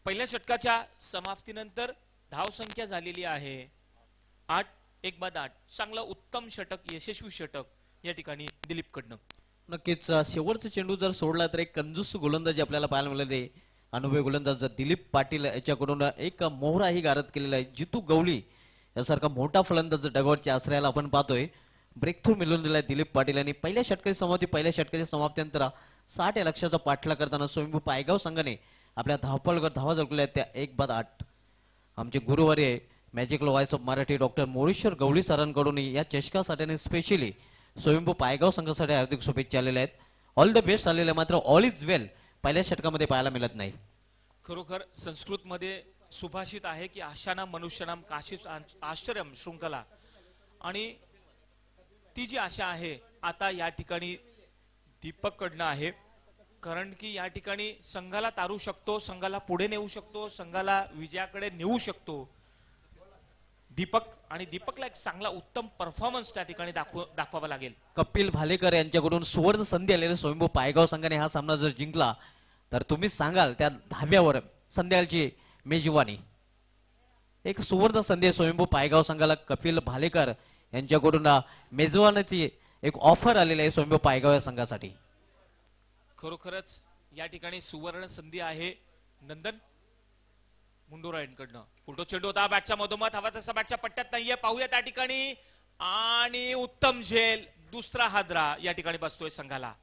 पहिल्या षटकाच्या समाप्तीनंतर धाव संख्या झालेली आहे 8. 1 बाद 8. चांगलं उत्तम षटक यशस्वी षटक या ठिकाणी दिलीप कडनं. नक्कीच शेवटचा चेंडू जर सोडला तर एक कंजूस गोलंदाजी आपल्याला पाहायला मिळाली. अनुभवी गोलंदाज दिलीप पाटील याच्याकडून एक मोहराही गारद केलेला आहे. जितू गवळी यासारखा मोठा फलंदाज डगआउटच्या आश्रयाला आपण पाहतोय. ब्रेक थ्रू मिळवून दिलाय दिलीप पाटील यांनी. पहिल्या षटकाची समाप्तीनंतर 60 या लक्ष्याचा पाठला करताना स्वयंभू पायगाव संघाने आपल्या धावा जिंकल्या त्या 1 बाद 8. आमचे गुरुवारी magic voice of Marathi doctor Moreshwar Gawali सरांकडून या चषकासाठी स्पेशली स्वयंभू पायगाव संघासाठी हार्दिक शुभेच्छा आलेल्या आहेत. ऑल द बेस्ट आलेल्या मात्र ऑल इज वेल पहिल्या षटकामध्ये पाहायला मिळत नाही. खरोखर संस्कृत मध्ये सुभाषित आहे की आशानाम मनुष्यनाम काशीच आश्चर्यम शृंखला आणि ती जी आशा आहे आता या ठिकाणी दीपक कडनं आहे. कारण की या ठिकाणी संघाला तारू शकतो, संघाला पुढे नेऊ शकतो, संघाला विजयाकडे नेऊ शकतो दीपक. आणि दीपकला एक चांगला उत्तम परफॉर्मन्स त्या ठिकाणी दाखवावा लागेल. कपिल भालेकर यांच्याकडून सुवर्ण संधी आलेल्या स्वयंभू पायगाव संघाने हा सामना जर जिंकला तर तुम्ही सांगाल त्या धाब्यावर संध्याकाळची मेजवानी. एक सुवर्ण संधी स्वयंभू पायगाव संघाला कपिल भालेकर यांच्याकडून मेजवानीची एक ऑफर आलेली आहे स्वयंभू पायगाव या संघासाठी. खरोखरच या ठिकाणी सुवर्ण संधी आहे. नंदन मुंडोरा यांकडनं फुलटो चेंडू होता बॅटच्या मधोमध हवा तसा बॅटच्या पट्ट्यात नाहीये. पाहूया त्या ठिकाणी आणि उत्तम झेल दुसरा हादरा या ठिकाणी बसतोय संघाला.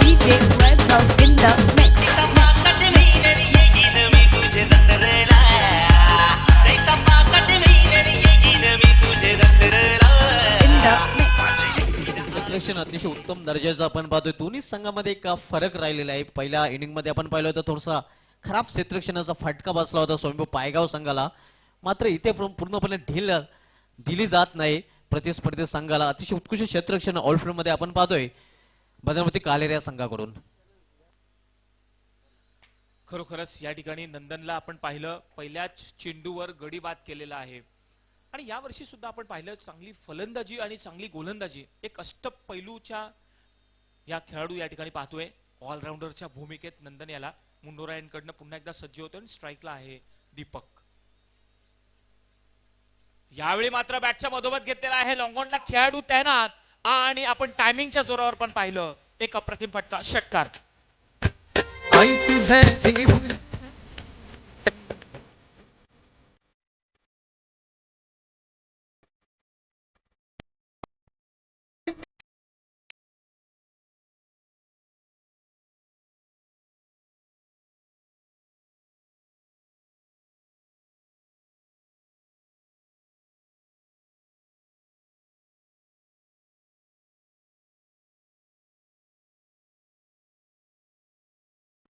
DJ Vaibhav in the mix. क्षेत्ररक्षण अतिशय उत्तम दर्जाचं आपण पाहतोय. दोन्ही संघामध्ये एक फरक राहिलेला आहे. पहिल्या इनिंग मध्ये आपण पाहिलं होतं थोडासा खराब क्षेत्ररक्षणाचा फटका बसला होता स्वयंभू पायगाव संघाला. मात्र इथे पूर्णपणे ढील दिली जात नाही प्रतिस्पर्धी संघाला. अतिशय उत्कृष्ट क्षेत्ररक्षण ऑलफील्ड मध्ये आपण पाहतोय बद्रामती कालेर या संघाकडून. खरोखरच या ठिकाणी नंदनला आपण पाहिलं पहिल्याच चेंडूवर गडी बाद केलेला आहे. आणि या वर्षी सुद्धा आपण पाहिलं चांगली फलंदाजी आणि चांगली गोलंदाजी एक अष्टपैलूच्या या खेळाडू या ठिकाणी पाहतोय. ऑलराऊंडरच्या भूमिकेत नंदन याला मुंडोरा यांकडनं पुन्हा एकदा सज्ज होतो आणि स्ट्राईकला आहे दीपक. यावेळी मात्र बॅटच्या मधोमध घेतलेला आहे लॉंगॉनला खेळाडू तैनात आणि आपण टायमिंगच्या जोरावर पण पाहिलं एक अप्रतिम फटका षटकार.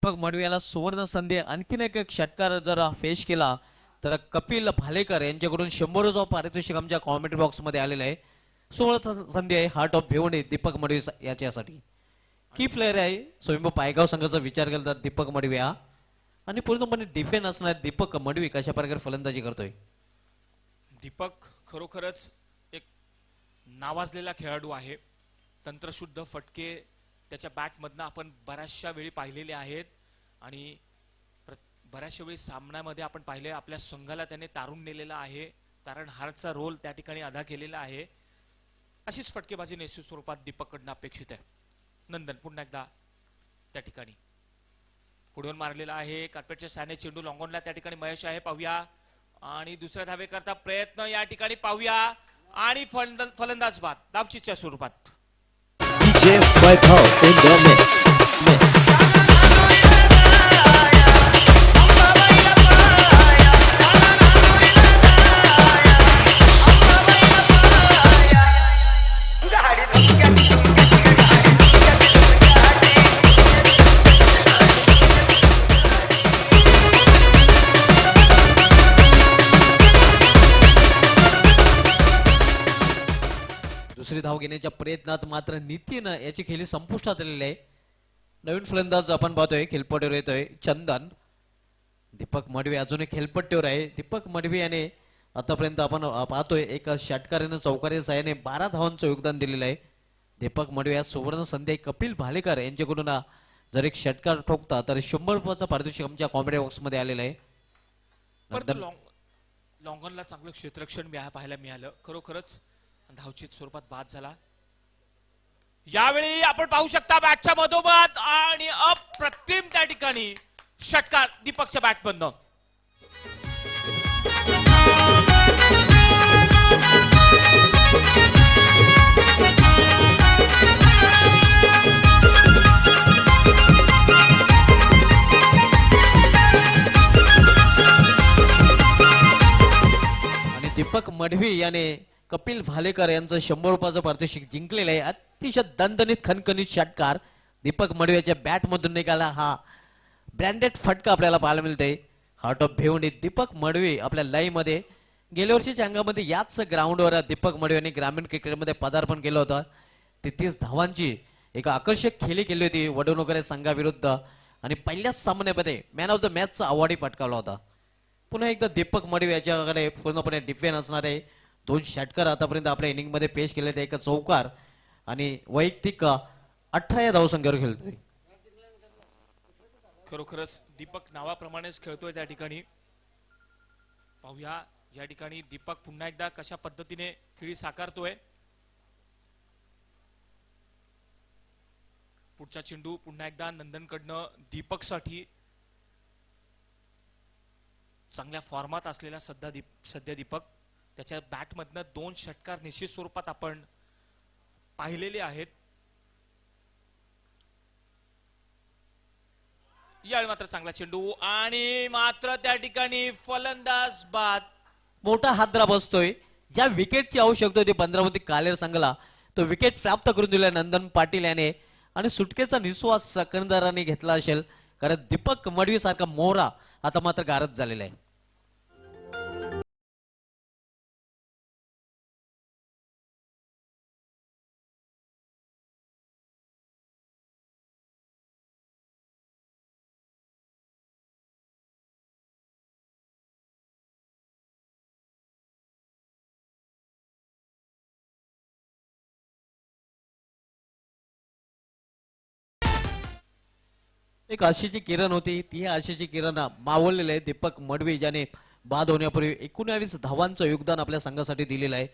दीपक मडवी याला सुवर्ण संधी आणखीन एक षटकार जर फेस केला तर कपिल भालेकर यांच्याकडून 100 पारितोषिक आमच्या कॉमेंट्री बॉक्स मध्ये आलेलं आहे. सुवर्ण संधी आहे हार्ट ऑफ भिवंडी दीपक मडवी याच्यासाठी. की प्लेअर आहे स्वयंभू पायगाव संघाचा विचार केला तर दीपक मडवी हा आणि पूर्णपणे डिफेंड असणार दीपक मडवी कशा प्रकारे फलंदाजी करतोय. दीपक खरोखरच एक नावाजलेला खेळाडू आहे. तंत्रशुद्ध फटके त्याच्या बॅटमधनं आपण बऱ्याचशा वेळी पाहिलेले आहेत आणि बऱ्याचशा वेळी सामन्यामध्ये आपण पाहिले आपल्या संघाला त्याने तारून नेलेला आहे. तारण हारचा रोल त्या ठिकाणी अदा केलेला आहे. अशीच फटकेबाजी निश्चित स्वरूपात दीपककडनं अपेक्षित आहे. नंदन पुन्हा एकदा त्या ठिकाणी पुढून मारलेला आहे कार्पेटच्या साने चेंडू लॉंगॉनला त्या ठिकाणी महेश आहे पाहूया आणि दुसऱ्या धावे करता प्रयत्न या ठिकाणी पाहूया आणि फलंदाज बाद धावचीच्या स्वरूपात. DJ Vaibhav in the mix. दुसरी धाव घेण्याच्या प्रयत्नात मात्र नितीन याची खेळी संपुष्टात आलेली आहे. नवीन फलंदाज आपण पाहतोय खेळपट्टीवर येतोय चंदन. दीपक मडवी अजूनही खेळपट्टीवर आहे. दीपक मडवी याने आतापर्यंत आपण पाहतोय एका षटकाराने चौकारी साह्याने 12 धावांचं योगदान दिलेलं आहे. दीपक मडवी या सुवर्ण संधी कपिल भालेकर यांच्याकडून जर एक षटकार ठोकता तर 100 पारितोषिक आमच्या कॉमेडी बॉक्स मध्ये आलेलं आहे. लॉंगॉनला चांगलं क्षेत्ररक्षण पाहायला मिळालं. खरोखरच धावचित स्वरूपात बाद झाला. यावेळी आपण पाहू शकता बॅटच्या मधोमध आणि अप्रतिम त्या ठिकाणी षटकार दीपकच्या बॅटमधनं. आणि दीपक मडवी याने कपिल भालेकर यांचं 100 पारितोषिक जिंकलेलं आहे. अतिशय दणदणीत खणखणीत षटकार दीपक मडवीच्या बॅट मधून निघाला. हा ब्रँडेड फटका आपल्याला पाहायला मिळतोय. हार्ट ऑफ भिवंडी दीपक मडवी आपल्या लाईव्ह मध्ये गेल्या वर्षीच्या अंगामध्ये याच ग्राउंडवर दीपक मडवी यांनी ग्रामीण क्रिकेटमध्ये पदार्पण केलं होतं. 33 धावांची एक आकर्षक खेळी केली होती वडोनगर संघाविरुद्ध आणि पहिल्याच सामन्यामध्ये मॅन ऑफ द मॅचचा अवॉर्डही पटकावला होता. पुन्हा एकदा दीपक मडवी याच्याकडे पूर्णपणे डिफेंड असणार आहे. 2 षटकार आतापर्यंत आपल्या इनिंग मध्ये पेश केले. एक चौकार आणि वैयक्तिक 18 धावसंख्येवर खेळतोय. खरोखरच दीपक नावाप्रमाणेच खेळतोय त्या ठिकाणी. पाहूया या ठिकाणी दीपक पुन्हा एकदा कशा पद्धतीने खेळी साकारतोय. पुढचा चेंडू पुन्हा एकदा नंदनकडनं दीपकसाठी. चांगल्या फॉर्मात असलेला सध्या दीपक त्याच्या बॅटमधनं 2 षटकार निश्चित स्वरूपात आपण पाहिलेले आहेत. यावेळी मात्र चांगला चेंडू आणि मात्र त्या ठिकाणी फलंदाज बाद. मोठा हादरा बसतोय. ज्या विकेटची आवश्यकता होती 15 मध्ये कालेर संघाला तो विकेट प्राप्त करून दिला नंदन पाटील याने आणि सुटकेचा निश्वास सकंदराने घेतला असेल कारण दीपक मडवी सारखा मोहरा आता मात्र गारद झालेला आहे. एक आशेची किरण होती ती आशेची किरण मावळलेली आहे दीपक मडवी ज्याने बाद होण्यापूर्वी 19 धावांचं योगदान आपल्या संघासाठी दिलेलं आहे.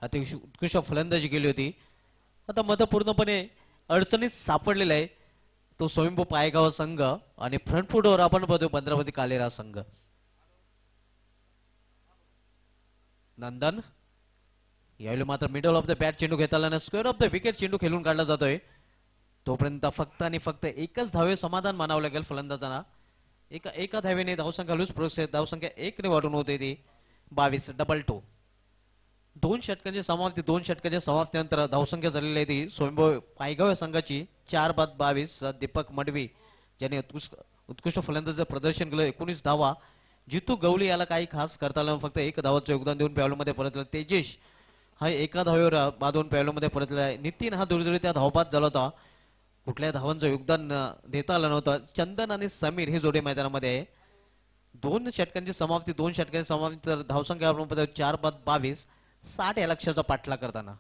अतिशय उत्कृष्ट फलंदाजी केली होती. आता मतं पूर्णपणे अडचणीत सापडलेला आहे तो स्वयंभू पायगाव संघ आणि फ्रंट फुटवर आपण बघतो भद्रावती कालेरा संघ. नंदन यावेळी मात्र मिडल ऑफ द बॅट चेंडू घेताना स्क्वेअर ऑफ द विकेट चेंडू खेळून काढला जातोय. तोपर्यंत फक्त आणि फक्त एकच धावे समाधान मानावं लागेल फलंदाजांना. एका धावेने धावसंख्या लूज प्रोसेस धावसंख्या 1 ने वाढून होते ती 22 डबल 2. 2 षटकांची समाप्तीनंतर धावसंख्या झालेली आहे ती स्वयंभू पायगाव संघाची 4 बाद 22. दीपक मडवी ज्याने उत्कृष्ट फलंदाजीचं प्रदर्शन केलं 19 धावा. जितू गवळी याला काही खास करता आलं फक्त 1 धावाचं योगदान देऊन पॅव्हलमध्ये परतलं. तेजेश हा एका धावेवर बाद होऊन पॅव्हलमध्ये परतला आहे. नितीन हा दुरीदुरी त्या धावबाद झाला होता. कुठल्या धावांचं योगदान देता आलं नव्हतं. चंदन आणि समीर हे जोडे मैदानामध्ये आहे. 2 षटकांची समाप्ती तर धावसंख्या 4 बाद 22. 60 या लक्ष्याचा पाठला करताना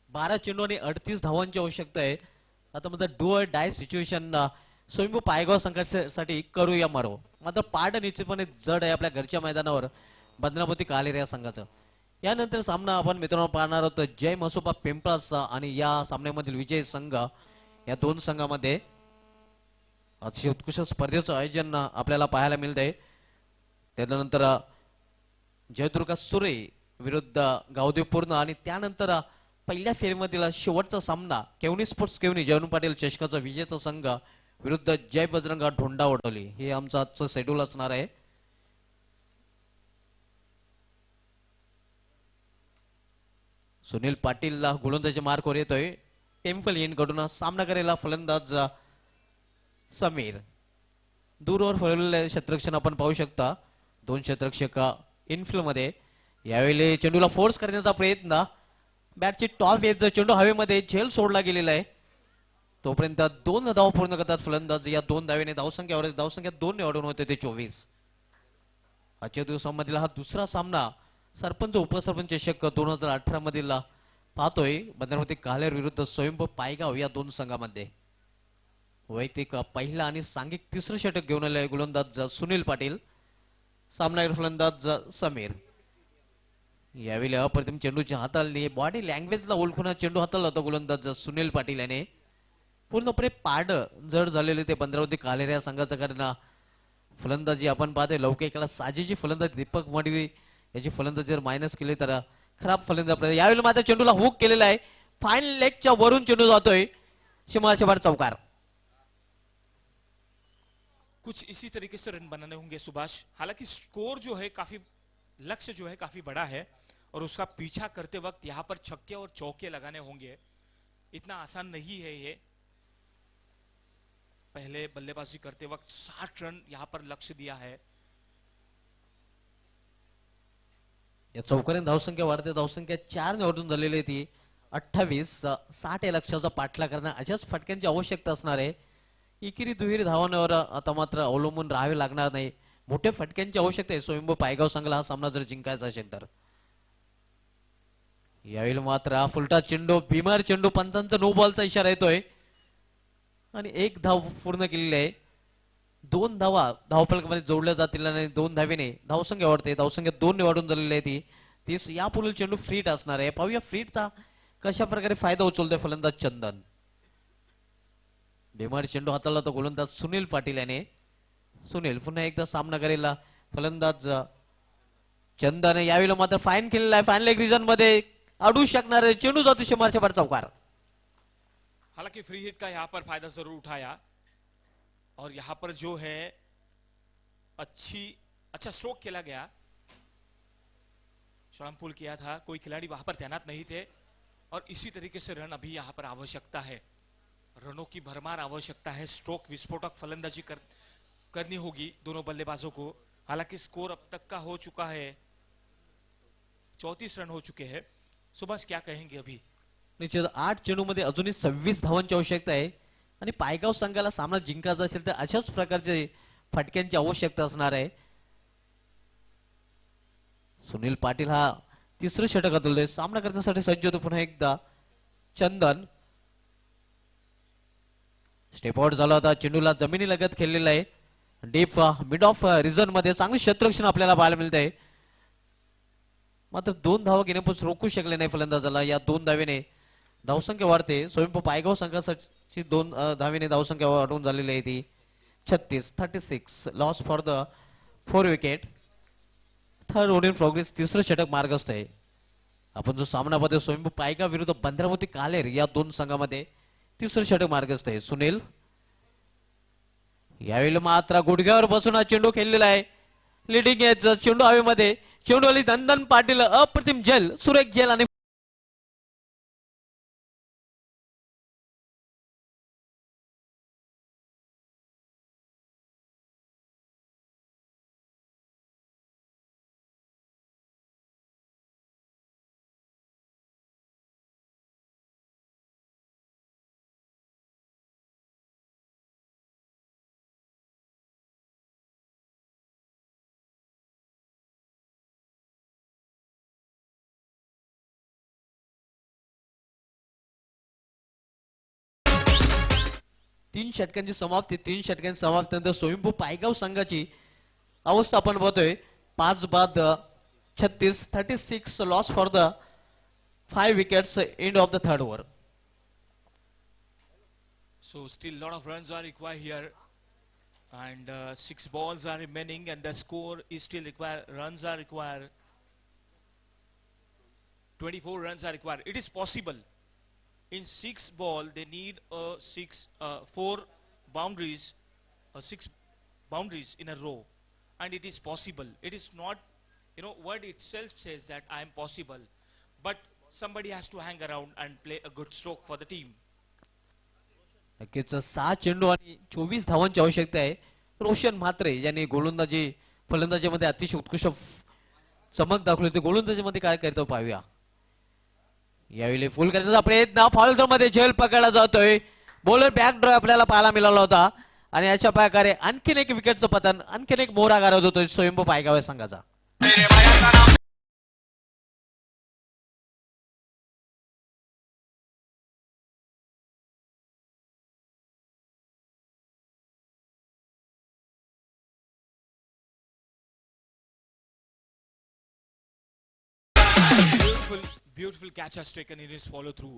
बारा चेंडू आणि 38 धावांची आवश्यकता आहे. आता मात्र डू ऑर डाय सिच्युएशन स्वयंभू पायगाव संघासाठी करूया मारो. मात्र पाठ निश्चितपणे जड आहे आपल्या घरच्या मैदानावर भद्रावती कालेरा या संघाचं. यानंतर सामना आपण मित्रांनो पाहणार आहोत जय मसोबा पिंपळाचा आणि या सामन्यामधील विजय संघ. या दोन संघामध्ये अतिशय उत्कृष्ट स्पर्धेचं आयोजन आपल्याला पाहायला मिळतंय. त्यानंतर जयदुर्गा सुरे विरुद्ध गावदेव पूर्ण आणि त्यानंतर पहिल्या फेरीमधील शेवटचा सामना केवनी स्पोर्ट्स केवनी जयनू पाटील चषकाचा विजेता संघ विरुद्ध जय बजरंगा ढोंडा वडोली. हे आमचं आजचं शेड्यूल असणार आहे. सुनील पाटीलला गोलंदाजी मार्कवर येतोय. टेम्पल इन कडून सामना करेला फलंदाज समीर. दूरवर फलवलेले क्षेत्ररक्षण आपण पाहू शकता. 2 क्षेत्ररक्षक इनफिल्ड मध्ये. यावेळी चेंडूला फोर्स करण्याचा प्रयत्न. बॅटची टॉप एज चेंडू हवेमध्ये झेल सोडला गेलेला आहे. तोपर्यंत 2 धाव पूर्ण करतात फलंदाज. या 2 धावेने धावसंख्या 2 ने वाढून होते ते 24. आजच्या दिवसामधील हा दुसरा सामना सरपंच उपसरपंच चषक 2018 मधील पाहतोय. भद्रावती कालेर विरुद्ध स्वयंभू पायगाव या 2 संघामध्ये. वैयक्तिक पहिला आणि सांघिक तिसरं षटक घेऊन आले गोलंदाज सुनील पाटील. सामनावीर फलंदाज समीर. यावेळी अप्रतिम चेंडूच्या हाताळणी बॉडी लँग्वेजला ओळखून चेंडू हाताळला होता गोलंदाज सुनील पाटील याने. पूर्णपणे पाड जड झालेले ते भद्रावती कालेर या संघाचं. कारण फलंदाजी आपण पाहतोय लौकिकाला साजेची फलंदाजी दीपक मडवी याची फलंदाजी जर मायनस केली तर खराब फलंदाजी. यावेळी मात्र चेंडूला हुक केलेला आहे. फाईन लेगच्या वरून चेंडू जातोय सीमाशेबार चौकार. कुछ इसी तरीके से रन बनाने होंगे सुभाष. हालांकि स्कोर जो है काफी लक्ष्य जो है काफी बड़ा है और उसका पीछा करते वक्त यहाँ पर छक्के और चौके लगाने होंगे. इतना आसान नहीं है ये. पहले बल्लेबाजी करते वक्त 60 रन यहाँ पर लक्ष्य दिया है. या चौकाने धावसंख्या वाढते. धावसंख्या 4 ने वाढून झालेली आहे ती 28. 60 या लक्ष्याचा पाठला करणं अशाच फटक्यांची आवश्यकता असणार आहे. एकेरी दुहेरी धावांवर आता मात्र अवलंबून राहावे लागणार नाही. मोठ्या फटक्यांची आवश्यकता आहे स्वयंभू पायगाव संघाला हा सामना जर जिंकायचा असेल तर. यावेळी मात्र फुलटा चेंडू बिमार चेंडू पंचांचा नो बॉलचा इशारा येतोय आणि 1 धाव पूर्ण केलेली आहे. 2 धावा धावफलकामध्ये जोडल्या जातील आणि 2 धावेने धावसंख्या वाढते. धावसंख्या 2 ने वाढून झालेली आहे ती 30. यापुढील चेंडू फ्रीट असणार आहे. पाहूया फ्रीटचा कशा प्रकारे फायदा उचलतोय फलंदाज चंदन. बिमार चेंडू हाताळला तो गोलंदाज सुनील पाटील याने. सुनील पुन्हा एकदा सामना करेला फलंदाज चंदन. यावेळी मात्र फाईन केलेला आहे. फाईन लेग रिजन मध्ये अडू शकणार आहे. चेंडू जातो सीमाशेबार चौकार. हालांकि फ्री हिट का यहाँ पर फायदा जरूर उठाया और यहाँ पर जो है अच्छा स्ट्रोक खेला गया. शॉर्ट पुल किया था. कोई खिलाड़ी वहां पर तैनात नहीं थे और इसी तरीके से रन अभी यहाँ पर आवश्यकता है. रनों की भरमार आवश्यकता है. स्ट्रोक विस्फोटक फलंदाजी करनी होगी दोनों बल्लेबाजों को. हालांकि स्कोर अब तक का हो चुका है 34 रन हो चुके हैं. सुभाष क्या कहेंगे अभी. निश्चित 8 चेंडू मध्ये अजूनही 26 धावांची आवश्यकता आहे आणि पायगाव संघाला सामना जिंकायचा असेल तर अशाच प्रकारचे फटक्यांची आवश्यकता असणार आहे. सुनील पाटील हा तिसरं षटक हातवलंय. सामना करण्यासाठी सज्ज होतो पुन्हा एकदा चंदन. स्टेप आउट झाला होता. चेंडूला जमिनी लगत खेळलेला आहे. डीप मिड ऑफ रिझन मध्ये चांगलं क्षेत्ररक्षण आपल्याला पाहायला मिळत आहे. मात्र 2 धावा घेण्यापासून रोखू शकले नाही फलंदाजाला. या 2 धावेने धावसंख्या वाढते. स्वयंभू पायगाव संघासाठी 2 धावेने धावसंख्या वाढवून झालेली आहे ती 36 loss for the 4 wicket. Third over in progress. तिसरं षटक मार्गस्थ आहे. आपण जो सामना पाहतोय स्वयंभू पायगाव विरुद्ध बंदरामती कालेर या 2 संघामध्ये तिसरं षटक मार्गस्थ आहे. सुनील यावेळी मात्र गुडघ्यावर बसून हा चेंडू खेळलेला आहे. लिडिंग एज चेंडू हवेमध्ये. चेंडूवाली नंदन पाटील अप्रतिम झेल, सुरेख झेल आणि तीन षटकांची समाप्ती. 3 षटकांची समाप्तीनंतर स्वयंभू पायगाव संघाची अवस्था आपण बघतोय. 5 बाद 36 loss for the 5 wickets end of the third over. So still lot of runs are required here, and 6 balls are remaining, and the score is still required. Runs are required. 24 runs are required. It is possible. In 6 ball, they need 4 boundaries, 6 boundaries in a row, and it is possible. It is not, word itself says that I am possible, but somebody has to hang around and play a good stroke for the team. नक्कीच 6 चेंडू आणि 24 धावांची आवश्यकता आहे. रोशन म्हात्रे ज्यांनी गोलंदाजी फलंदाजीमध्ये अतिशय उत्कृष्ट चमक दाखवली होती. गोलंदाजीमध्ये काय करतो पाहूया. यावेळी फुल करण्याचा प्रयत्न. फॉल मध्ये झेल पकडला जातोय. बॉलर बॅक ड्रॉ आपल्याला पाहायला मिळाला होता आणि अशा प्रकारे आणखीन एक विकेटचं पतन, आणखीन एक मोरा गारत होतोय स्वयंभू पायगाव संघाचा. Beautiful catch has taken in his follow through,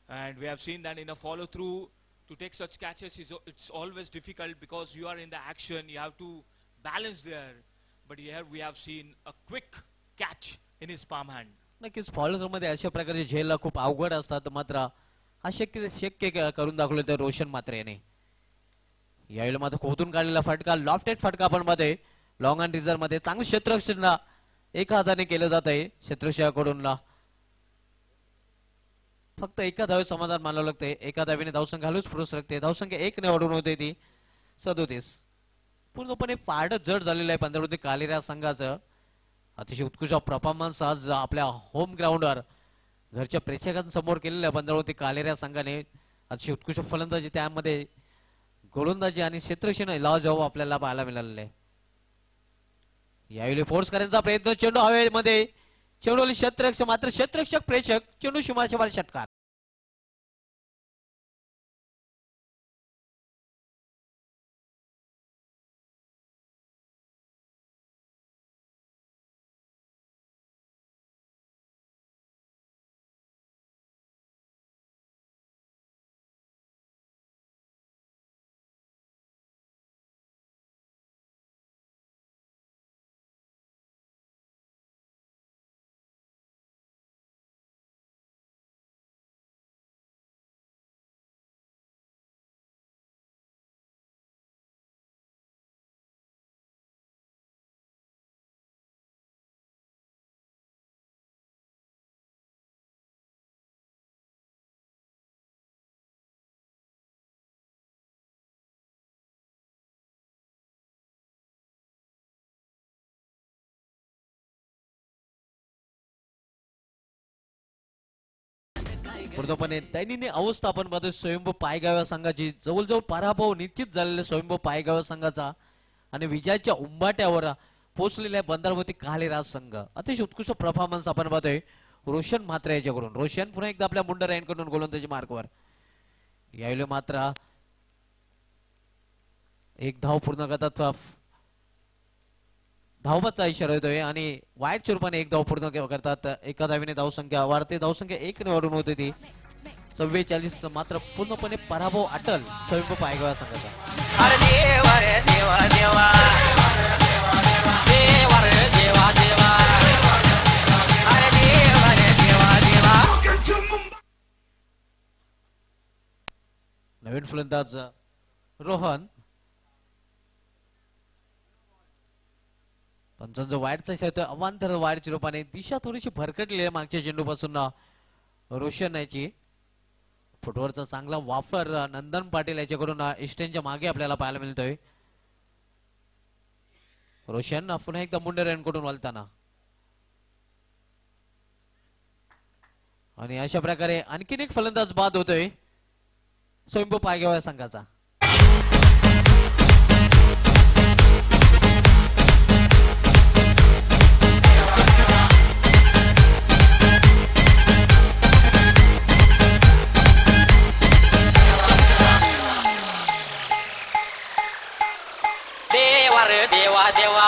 and we have seen that in a follow through to take such catches it's always difficult because you are in the action, you have to balance there, but here we have seen a quick catch in his palm hand. नक्कीच follower मध्ये अशा प्रकारचे झेलला खूप अवघड असतात, मात्र हा शक्य करून दाखवलं तर रोशन मात्रे याने. यावेळी मात्र खोदून काढलेला फटका, लॉफ्टेड फटका आपण मध्ये लॉंग अँड रिझर्व मध्ये चांगलं क्षेत्ररक्षण एका हाताने केलं जात आहे क्षेत्ररक्षकाकडून. फक्त एका धावे समाधान मानावं लागतंय. एका धावेने धावसंख्या हलूच पुरुष लागते. धावसंख्या 1 ने वाढून होते ती 37. पूर्णपणे फाड जड झालेलं आहे पंधरावती कालेर या संघाचं. अतिशय उत्कृष्ट परफॉर्मन्स आज आपल्या होम ग्राउंडवर घरच्या प्रेक्षकांसमोर केलेल्या पंधरावती कालेर या संघाने. अतिशय उत्कृष्ट फलंदाजी, त्यामध्ये गोलंदाजी आणि क्षेत्ररक्षण लाजवाब आपल्याला पाहायला मिळालेलं आहे. यावेळी फोर्स करण्याचा प्रयत्न, चेंडू हवेमध्ये, चेंडूवरील क्षेत्ररक्षक मात्र क्षेत्ररक्षक प्रेक्षक चेंडू सीमारेषेवर षटकार. पूर्णपणे दैनंदिन अवस्था आपण बघतोय स्वयंभू पायगाव संघाची. जवळजवळ पराभव निश्चित झालेले स्वयंभू पायगाव संघाचा आणि विजयाच्या उंबाट्यावर पोहोचलेला आहे बंदरवती कालेराज संघ. अतिशय उत्कृष्ट परफॉर्मन्स आपण पाहतोय रोशन म्हात्रे याच्याकडून. रोशन पुन्हा एकदा आपल्या मुंडर कडून गोलंदाजी मार्कवर. यावेळी मात्र एक धाव पूर्ण करतात, धावबाचा इशारा येतोय आणि वाईट स्वरूपाने एक धाव पूर्ण करतात. एका धावीने धावसंख्या वाढते, धावसंख्या 1 ने वाढून होते ती 44. मात्र पूर्णपणे पराभव अटल स्वयंभू पायगाव संघाचा. नवीन फलंदाज रोहन. पंचांचा वाईटचा इशारा येतोय, अवांतर वाईटच्या रूपाने. दिशा थोडीशी भरकटली आहे मागच्या चेंडूपासून रोशन याची. फुटवरचा चांगला वापर नंदन पाटील याच्याकडून इस्टेनच्या मागे आपल्याला पाहायला मिळतोय. रोशन पुन्हा एकदा मुंडे कडून वळताना आणि अशा प्रकारे आणखीन एक फलंदाज बाद होतोय स्वयंभू पायगाव या संघाचा. देवा देवा देवा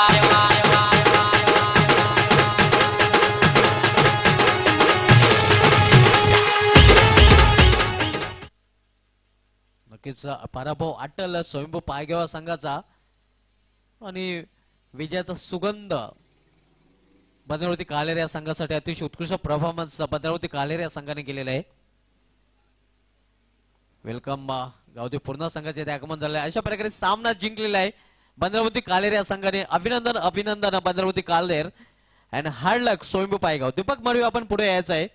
नक्कीच पराभव अटल स्वयंभू पायगाव संघाचा आणि विजयाचा सुगंध भद्रावती कालेर या संघासाठी. अतिशय उत्कृष्ट परफॉर्मन्स भद्रावती कालेर या संघाने केलेला आहे. वेलकम गावठी पूर्ण संघाचे आगमन झाले. अशा प्रकारे सामना जिंकलेला आहे भद्रावती कालेर या संघाने. अभिनंदन अभिनंदन Bhadravati कालेर and hard luck Swayambhu पायगाव. Deepak Malvi आपण पुढे यायचं आहे.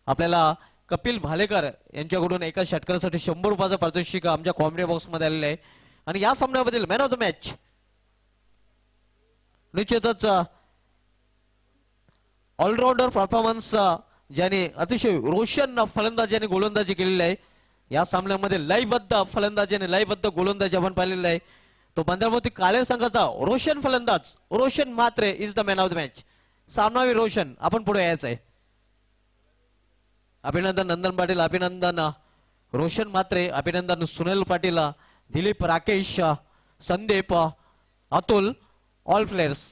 आपल्याला कपिल भालेकर यांच्याकडून एका षटकारासाठी 100 रुपयाचं पारितोषिक आमच्या कॉमेडी बॉक्स मध्ये आलेलं आहे. आणि या सामन्यामधील मॅन ऑफ द मॅच निश्चितच ऑलराऊंडर परफॉर्मन्स ज्याने अतिशय रोशन फलंदाजाने गोलंदाजी केलेली आहे. या सामन्यामध्ये लयबद्ध फलंदाजाने लयबद्ध गोलंदाजी आपण पाहिलेला आहे. तो भद्रावती कालेर संघाचा रोशन फलंदाज Roshan Mhatre is the man of the match. सामनावीर रोशन आपण पुढे यायचं आहे. अभिनंदन नंदन पाटील, अभिनंदन रोशन म्हात्रे, अभिनंदन Sunil Patil, Dilip, Rakesh, Sandeep, Atul, all players.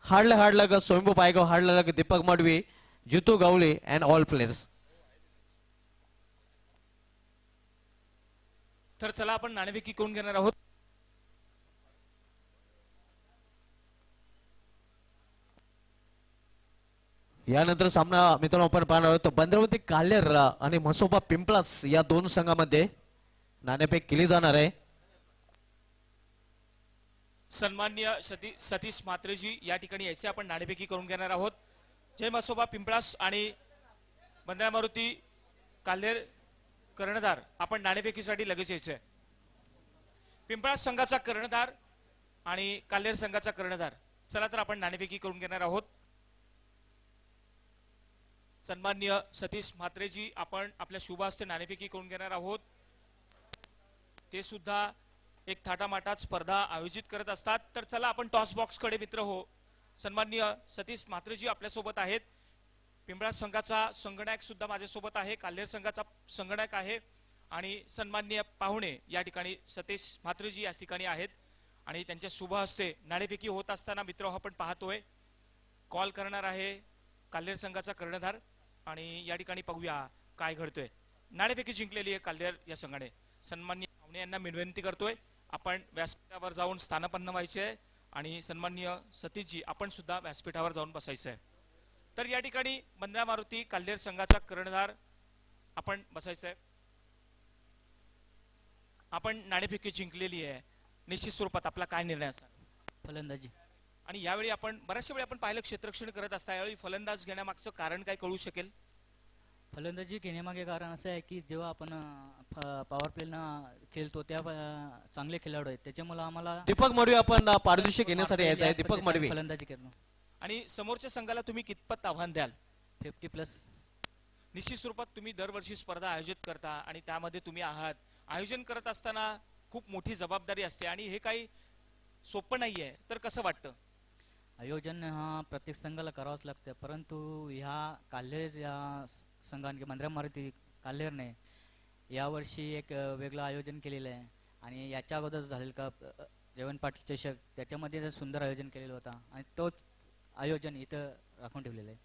Hard luck Swayambhu Paigaon, hard luck Deepak Madvi, Jitu Gawle and all players. तर चला आपण नाणेफेकी करून घेणार आहोत. यानंतर सामना मित्रांनो आपण पाहणार आहोत भद्रावती कालेर आणि म्हसोबा पिंपळास या दोन संघामध्ये नाणेफेक केली जाणार आहे. सन्माननीय सतीश म्हात्रेजी या ठिकाणी यायचे आपण नाणेफेकी करून घेणार आहोत. जय म्हसोबा पिंपळास आणि बंद्रा मारुती कालेर कर्णधार आपण नाणेफेकीसाठी लगेच यायचे. पिंपळास संघाचा कर्णधार आणि कालेर संघाचा कर्णधार. चला तर आपण नाणेफेकी करून घेणार आहोत. सन्माननीय सतीश म्हात्रेजी आपण आपल्या शुभ हस्ते नाणेफेकी करून घेणार आहोत. ते सुद्धा एक थाटामाटात स्पर्धा आयोजित करत असतात. तर चला आपण टॉस बॉक्स कडे मित्र हो. सन्माननीय सतीश म्हात्रेजी आपल्या सोबत आहेत. पिंपळास संघाचा संगणक सुद्धा माझ्या सोबत आहे. कालेर संघाचा संगणक आहे आणि सन्माननीय पाहुणे या ठिकाणी सतीश म्हात्रेजी या ठिकाणी आहेत आणि त्यांच्या शुभ हस्ते नाणेफेकी होत असताना मित्र आपण पाहतोय कॉल करणार आहे कालेर संघाचा कर्णधार आणि या ठिकाणी पाहूया काय घडतंय. नाणेफेकी जिंकलेली आहे कालेर या संघाने. सन्माननीय पाहुणे यांना मी विनंती करतोय आपण व्यासपीठावर जाऊन स्थानापन्न व्हायचे आहे आणि सन्माननीय सतीशजी आपण सुद्धा व्यासपीठावर जाऊन बसायचं आहे. तर या ठिकाणी बंद्रा मारुती कालेर संघाचा कर्णधार आपण बसायचं आहे. आपण नाणेफेकी जिंकलेली आहे. निश्चित स्वरूपात आपला काय निर्णय असा फलंदाजी. आणि यावेळी आपण बऱ्याचशा वेळी आपण पाहिलं क्षेत्ररक्षण करत असता. यावेळी फलंदाज घेण्यामागचं कारण काय कळू शकेल? फलंदाजी घेण्यामागे कारण असं आहे की जेव्हा आपण पॉवर प्लेना खेळतो त्या चांगले खेळाडू आहेत त्याच्यामुळे आम्हाला दीपक मडवी आपण पारितोषिक घेण्यासाठी यायचं आहे. दीपक मडवी फलंदाजी करणं. आणि समोरच्या संघाला तुम्ही कितपत आव्हान द्याल? 50+. निश्चित स्वरूपात तुम्ही दरवर्षी स्पर्धा आयोजित करता आणि त्यामध्ये तुम्ही आहात. आयोजन करत असताना खूप मोठी जबाबदारी असते आणि हे काही सोपं नाहीये. तर कसं वाटतं? आयोजन हा प्रत्येक संघाला करावंच लागतं, परंतु ह्या काल्हेर या संघाने बंद्रा मारुती काल्हेरने यावर्षी एक वेगळं आयोजन केलेलं आहे. आणि याच्या अगोदर झालेलं का जयवंत पाटील चषक त्याच्यामध्ये ते सुंदर आयोजन केलेलं होता आणि तोच आयोजन इथं राखून ठेवलेलं आहे.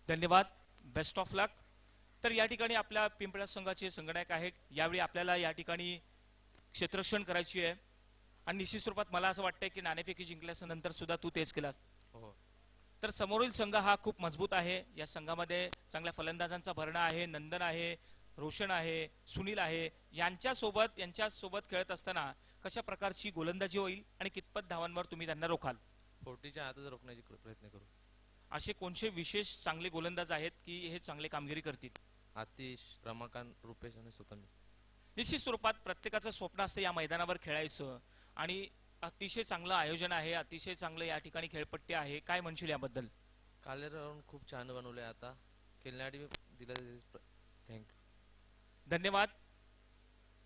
धन्यवाद, बेस्ट ऑफ लक. तर या ठिकाणी आपल्या पिंपळा संघाचे संघनायक आहेत. यावेळी आपल्याला या ठिकाणी क्षेत्ररक्षण करायची आहे आणि निश्चित स्वरूपात मला असं वाटतंय की नाणेफेकी जिंकल्यानंतर सुद्धा तू तेच केलास. तर समोरील संघ हा खूप मजबूत आहे. या संघामध्ये चांगल्या फलंदाजांचा भरणा आहे. नंदन आहे, रोशन आहे, सुनील आहे. यांच्यासोबत खेळत असताना कशा प्रकारची गोलंदाजी होईल आणि कितपत धावांवर तुम्ही त्यांना रोखाल? 40च्या आतच रोखण्याची प्रयत्न करू. असे कोणते विशेष चांगले गोलंदाज आहेत की हे चांगले कामगिरी करतील? आतिश, रमाकांत, रुपेश आणि स्वतः मी. निश्चित स्वरूपात प्रत्येकाचं स्वप्न असतं या मैदानावर खेळायचं आणि अतिशय चांगलं आयोजन आहे, अतिशय चांगलं या ठिकाणी खेळपट्टी आहे. काय म्हणशील याबद्दल? कालेर खूप छान बनवलंय. आता खेळण्यासाठी दिलं. थँक्यू. धन्यवाद.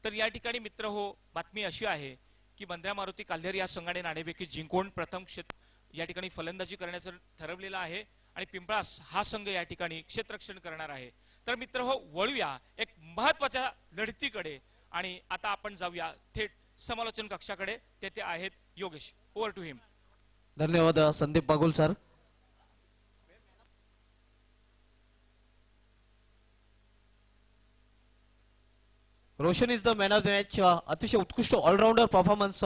तर या ठिकाणी मित्र हो, बातमी अशी आहे की बंद्रा मारुती काल्हेर या संघाने नाणेफेकी जिंकून प्रथम या ठिकाणी फलंदाजी करण्याचं ठरवलेलं आहे आणि पिंपळास हा संघ या ठिकाणी क्षेत्ररक्षण करणार आहे. तर मित्र हो, वळूया एक महत्वाच्या लढतीकडे आणि आता आपण जाऊया थेट समालोचन कक्षाकडे. तेथे आहेत योगेश. ओव्हर टू हिम. धन्यवाद Sandeep Bagul sir. Roshan is the man of the match. अतिशय उत्कृष्ट ऑलराऊंडर परफॉर्मन्स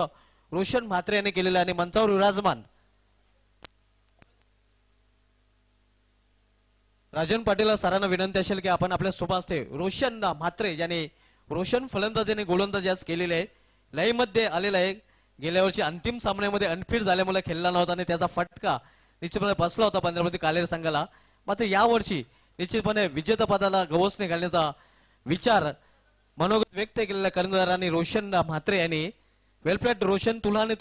रोशन म्हात्रे यांनी केलेला आहे आणि मंचावर विराजमान राजन पाटील सरांना विनंती असेल की आपण आपल्या सोबत असते रोशन म्हात्रे ज्याने रोशन फलंदाजीने गोलंदाजी आज केलेले आहे. लई मध्ये आलेला आहे. गेल्या वर्षी अंतिम सामन्यामध्ये अनफिट झाल्यामुळे खेळला नव्हता आणि त्याचा फटका निश्चितपणे बसला होता पंधरामध्ये कालेर संघाला. मात्र यावर्षी निश्चितपणे विजेतेपदाला गवसणी घालण्याचा विचार मनोगत व्यक्त केलेल्या कर्णधारांनी रोशन म्हात्रे यांनी वेल प्लेड रोशन तुला आणि